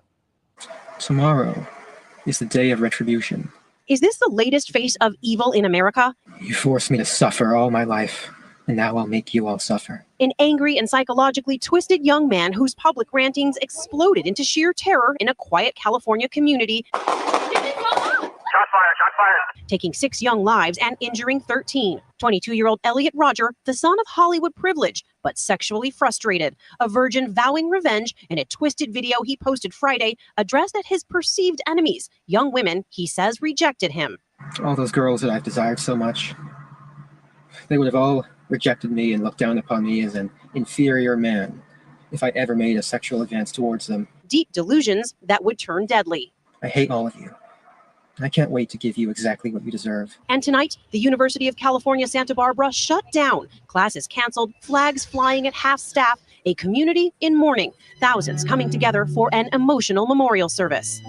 Tomorrow is the day of retribution. Is this the latest face of evil in America? You forced me to suffer all my life, and now I'll make you all suffer. An angry and psychologically twisted young man whose public rantings exploded into sheer terror in a quiet California community. Shot fired. Taking 6 young lives and injuring 13. 22-year-old Elliot Rodger, the son of Hollywood privilege, but sexually frustrated. A virgin vowing revenge in a twisted video he posted Friday addressed at his perceived enemies, young women he says rejected him. All those girls that I've desired so much, they would have all rejected me and looked down upon me as an inferior man if I ever made a sexual advance towards them. Deep delusions that would turn deadly. I hate all of you. I can't wait to give you exactly what you deserve. And tonight, the University of California, Santa Barbara shut down. Classes canceled, flags flying at half staff, a community in mourning. Thousands coming together for an emotional memorial service.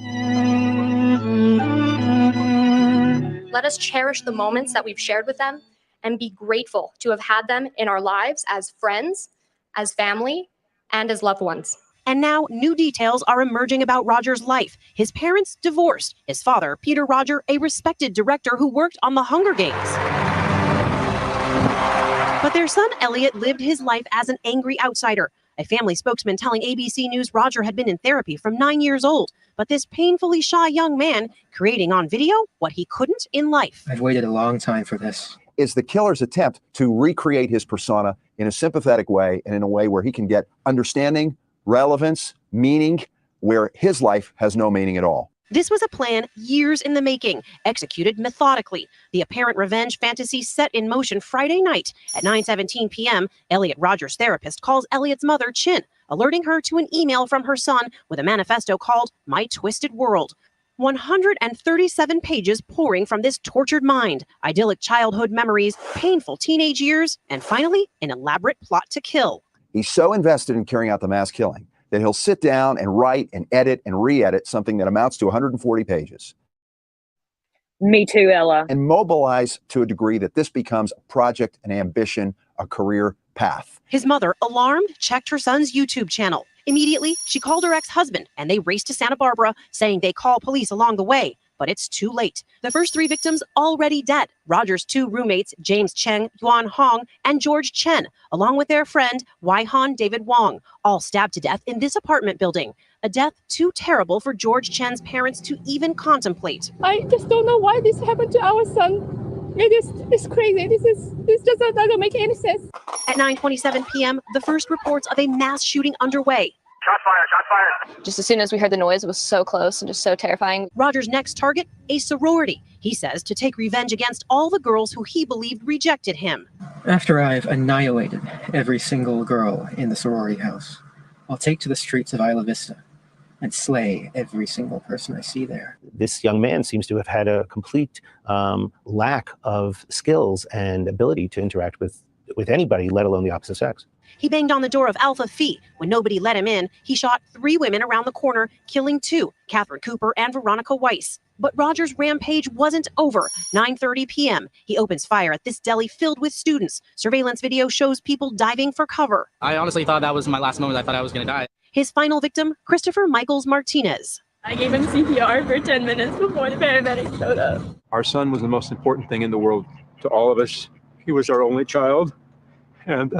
Let us cherish the moments that we've shared with them and be grateful to have had them in our lives as friends, as family, and as loved ones. And now new details are emerging about Rodger's life. His parents divorced. His father, Peter Rodger, a respected director who worked on the Hunger Games. But their son, Elliot, lived his life as an angry outsider. A family spokesman telling ABC News Rodger had been in therapy from 9 years old. But this painfully shy young man creating on video what he couldn't in life. I've waited a long time for this. Is the killer's attempt to recreate his persona in a sympathetic way and in a way where he can get understanding, relevance, meaning, where his life has no meaning at all. This was a plan years in the making, executed methodically. The apparent revenge fantasy set in motion Friday night at 9:17 p.m. Elliot Rodger's therapist calls Elliot's mother Chin, alerting her to an email from her son with a manifesto called My Twisted World. 137 pages pouring from this tortured mind, idyllic childhood memories, painful teenage years, and finally, an elaborate plot to kill. He's so invested in carrying out the mass killing that he'll sit down and write and edit and re-edit something that amounts to 140 pages. Me too, Ella. And mobilize to a degree that this becomes a project, an ambition, a career path. His mother, alarmed, checked her son's YouTube channel. Immediately, she called her ex-husband, and they raced to Santa Barbara, saying they call police along the way. But it's too late. The first 3 victims already dead. Roger's 2 roommates, James Cheng, Yuan Hong, and George Chen, along with their friend, Wai-Han David Wong, all stabbed to death in this apartment building. A death too terrible for George Chen's parents to even contemplate. I just don't know why this happened to our son. It's crazy. This just doesn't make any sense. At 9:27 p.m., the first reports of a mass shooting underway. Shots fired, shots fired. Just as soon as we heard the noise, it was so close and just so terrifying. Roger's next target, a sorority. He says to take revenge against all the girls who he believed rejected him. After I've annihilated every single girl in the sorority house, I'll take to the streets of Isla Vista and slay every single person I see there. This young man seems to have had a complete lack of skills and ability to interact with anybody, let alone the opposite sex. He banged on the door of Alpha Phi. When nobody let him in, he shot 3 women around the corner, killing 2, Catherine Cooper and Veronica Weiss. But Roger's rampage wasn't over. 9:30 p.m., he opens fire at this deli filled with students. Surveillance video shows people diving for cover. I honestly thought that was my last moment. I thought I was going to die. His final victim, Christopher Michaels Martinez. I gave him CPR for 10 minutes before the paramedics showed up. Our son was the most important thing in the world to all of us. He was our only child, and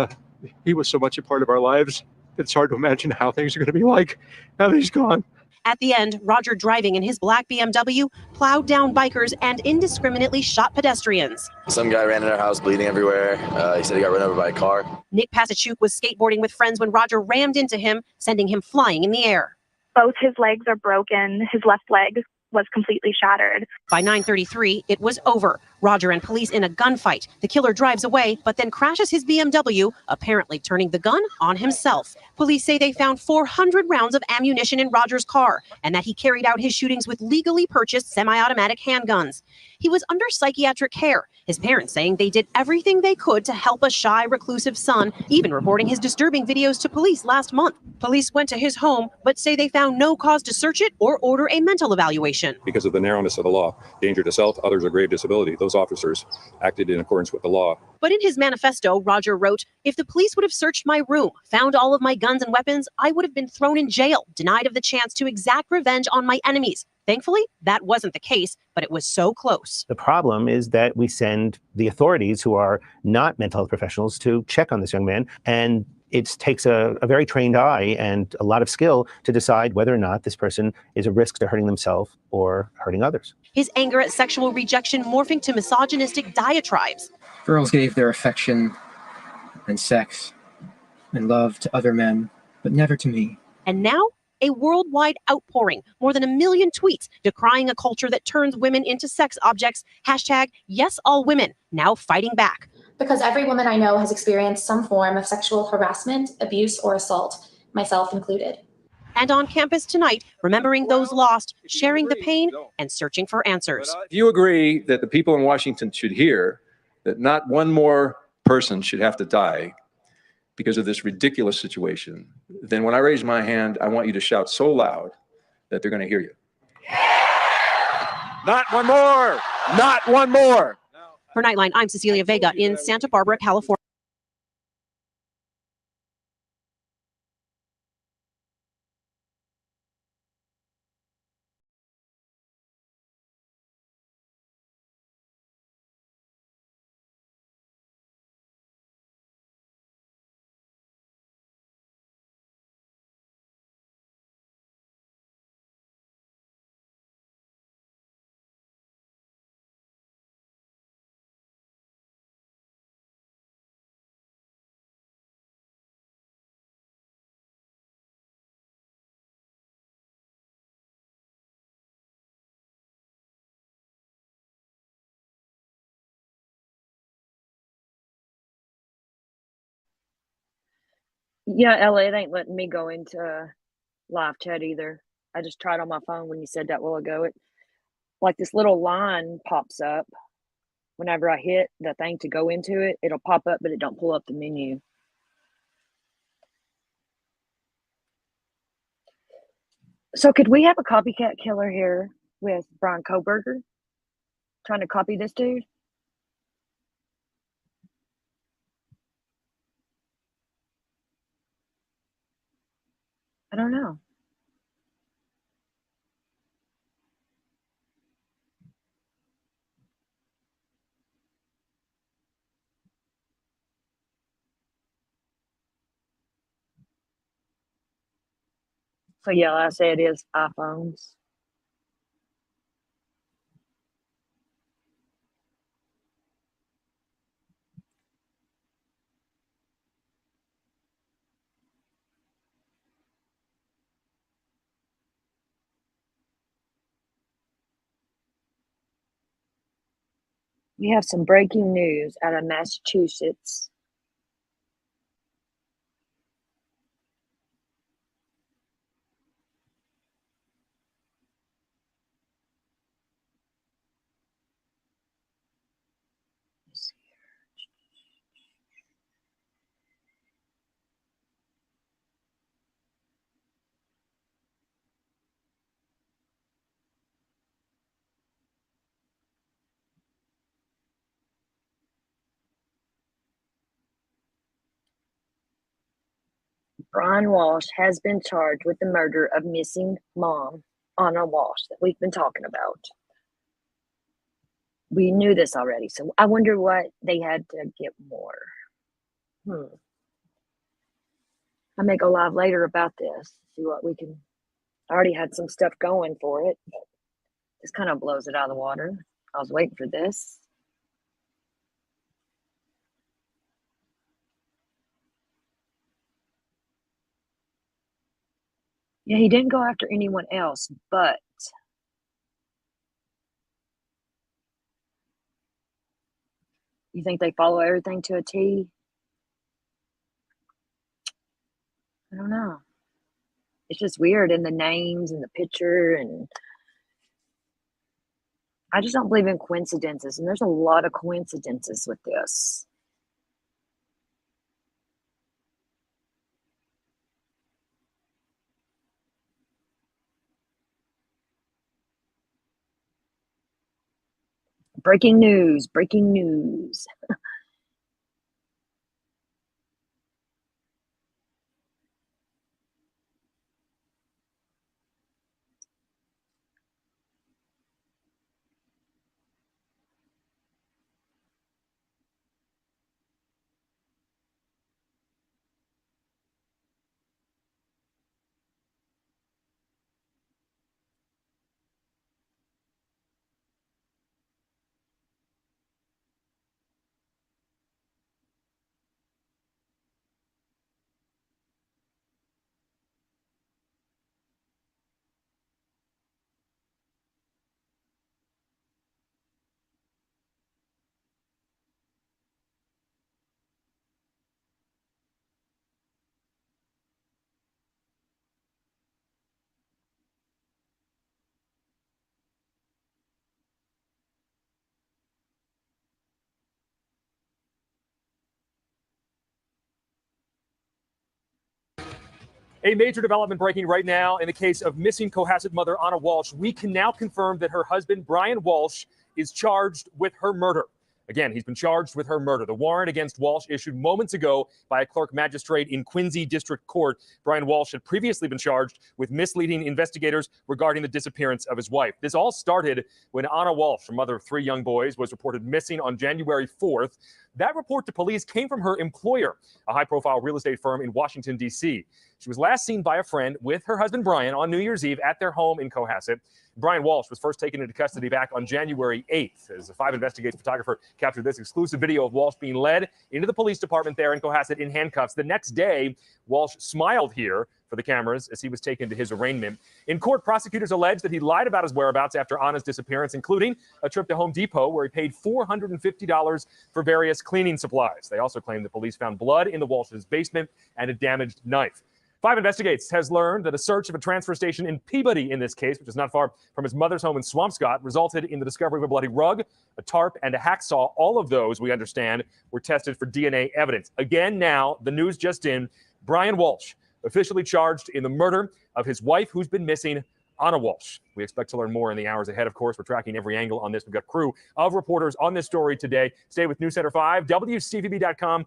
he was so much a part of our lives. It's hard to imagine how things are going to be like now that he's gone. At the end, Roger, driving in his black BMW, plowed down bikers and indiscriminately shot pedestrians. Some guy ran in our house bleeding everywhere. He said he got run over by a car. Nick Pasachuk was skateboarding with friends when Roger rammed into him, sending him flying in the air. Both his legs are broken. His left leg was completely shattered. By 9:33, it was over. Roger and police in a gunfight. The killer drives away, but then crashes his BMW, apparently turning the gun on himself. Police say they found 400 rounds of ammunition in Roger's car, and that he carried out his shootings with legally purchased semi-automatic handguns. He was under psychiatric care, his parents saying they did everything they could to help a shy, reclusive son, even reporting his disturbing videos to police last month. Police went to his home, but say they found no cause to search it or order a mental evaluation. Because of the narrowness of the law, danger to self, others, or grave disability, those officers acted in accordance with the law. But in his manifesto, Roger wrote, "If the police would have searched my room, found all of my guns and weapons, I would have been thrown in jail, denied of the chance to exact revenge on my enemies." Thankfully, that wasn't the case, but it was so close. The problem is that we send the authorities, who are not mental health professionals, to check on this young man, and it takes a very trained eye and a lot of skill to decide whether or not this person is a risk to hurting themselves or hurting others. His anger at sexual rejection morphing to misogynistic diatribes. Girls gave their affection and sex and love to other men, but never to me. And now, a worldwide outpouring, more than 1 million tweets decrying a culture that turns women into sex objects. #YesAllWomen, now fighting back. Because every woman I know has experienced some form of sexual harassment, abuse, or assault, myself included. And on campus tonight, remembering those lost, sharing the pain, and searching for answers. If you agree that the people in Washington should hear that not one more person should have to die because of this ridiculous situation, then when I raise my hand, I want you to shout so loud that they're going to hear you. Not one more! Not one more! For Nightline, I'm Cecilia Vega in Santa Barbara, California. Yeah, Ella, it ain't letting me go into live chat either. I just tried on my phone when you said that a while ago. It like this little line pops up. Whenever I hit the thing to go into it, it'll pop up, but it don't pull up the menu. So could we have a copycat killer here with Brian Koberger trying to copy this dude? I don't know. So yeah, like I say it is iPhones. We have some breaking news out of Massachusetts. Brian Walsh has been charged with the murder of missing mom, Anna Walsh, that we've been talking about. We knew this already, so I wonder what they had to get more. I may go live later about this, see what we can. I already had some stuff going for it, but this kind of blows it out of the water. I was waiting for this. Yeah, he didn't go after anyone else, but you think they follow everything to a T? I don't know. It's just weird in the names and the picture, and I just don't believe in coincidences, and there's a lot of coincidences with this. Breaking news, breaking news. A major development breaking right now in the case of missing Cohasset mother Anna Walsh. We can now confirm that her husband, Brian Walsh, is charged with her murder. Again, he's been charged with her murder. The warrant against Walsh issued moments ago by a clerk magistrate in Quincy District Court. Brian Walsh had previously been charged with misleading investigators regarding the disappearance of his wife. This all started when Anna Walsh, the mother of 3 young boys, was reported missing on January 4th. That report to police came from her employer, a high-profile real estate firm in Washington, D.C. She was last seen by a friend with her husband, Brian, on New Year's Eve at their home in Cohasset. Brian Walsh was first taken into custody back on January 8th. As a 5 Investigates photographer captured this exclusive video of Walsh being led into the police department there in Cohasset in handcuffs. The next day, Walsh smiled here for the cameras as he was taken to his arraignment. In court, prosecutors alleged that he lied about his whereabouts after Anna's disappearance, including a trip to Home Depot where he paid $450 for various cleaning supplies. They also claimed the police found blood in the Walsh's basement and a damaged knife. 5 Investigates has learned that a search of a transfer station in Peabody in this case, which is not far from his mother's home in Swampscott, resulted in the discovery of a bloody rug, a tarp, and a hacksaw. All of those, we understand, were tested for DNA evidence. Again now, the news just in, Brian Walsh, officially charged in the murder of his wife, who's been missing, Anna Walsh. We expect to learn more in the hours ahead. Of course, we're tracking every angle on this. We've got a crew of reporters on this story today. Stay with News Center 5, WCVB.com.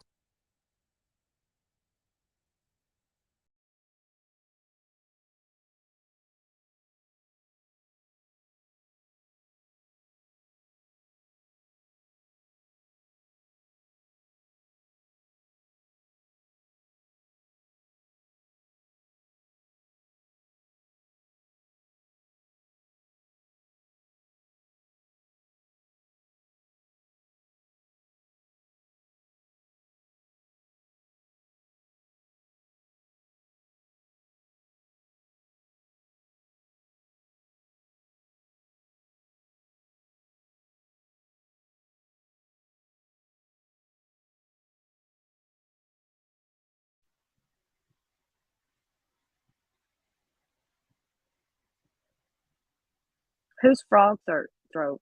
Who's frog throat?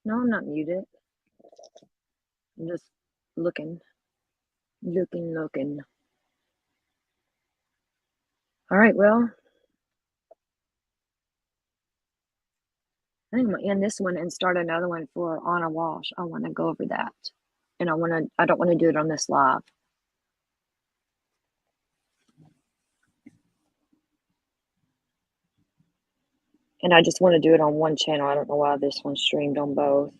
No, I'm not muted. I'm just looking. All right, well, I think I'm gonna end this one and start another one for Anna Walsh. I want to go over that, and I don't want to do it on this live. And I just want to do it on one channel. I don't know why this one's streamed on both.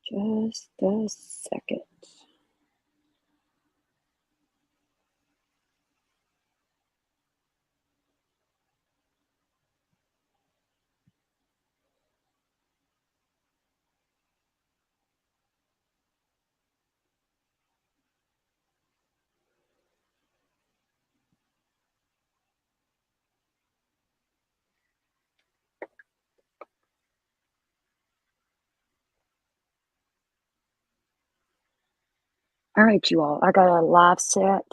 Just a second. All right, you all. I got a live set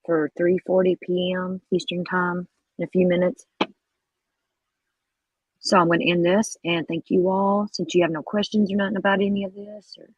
for 3:40 p.m. Eastern Time in a few minutes. So I'm going to end this and thank you all. Since you have no questions or nothing about any of this, or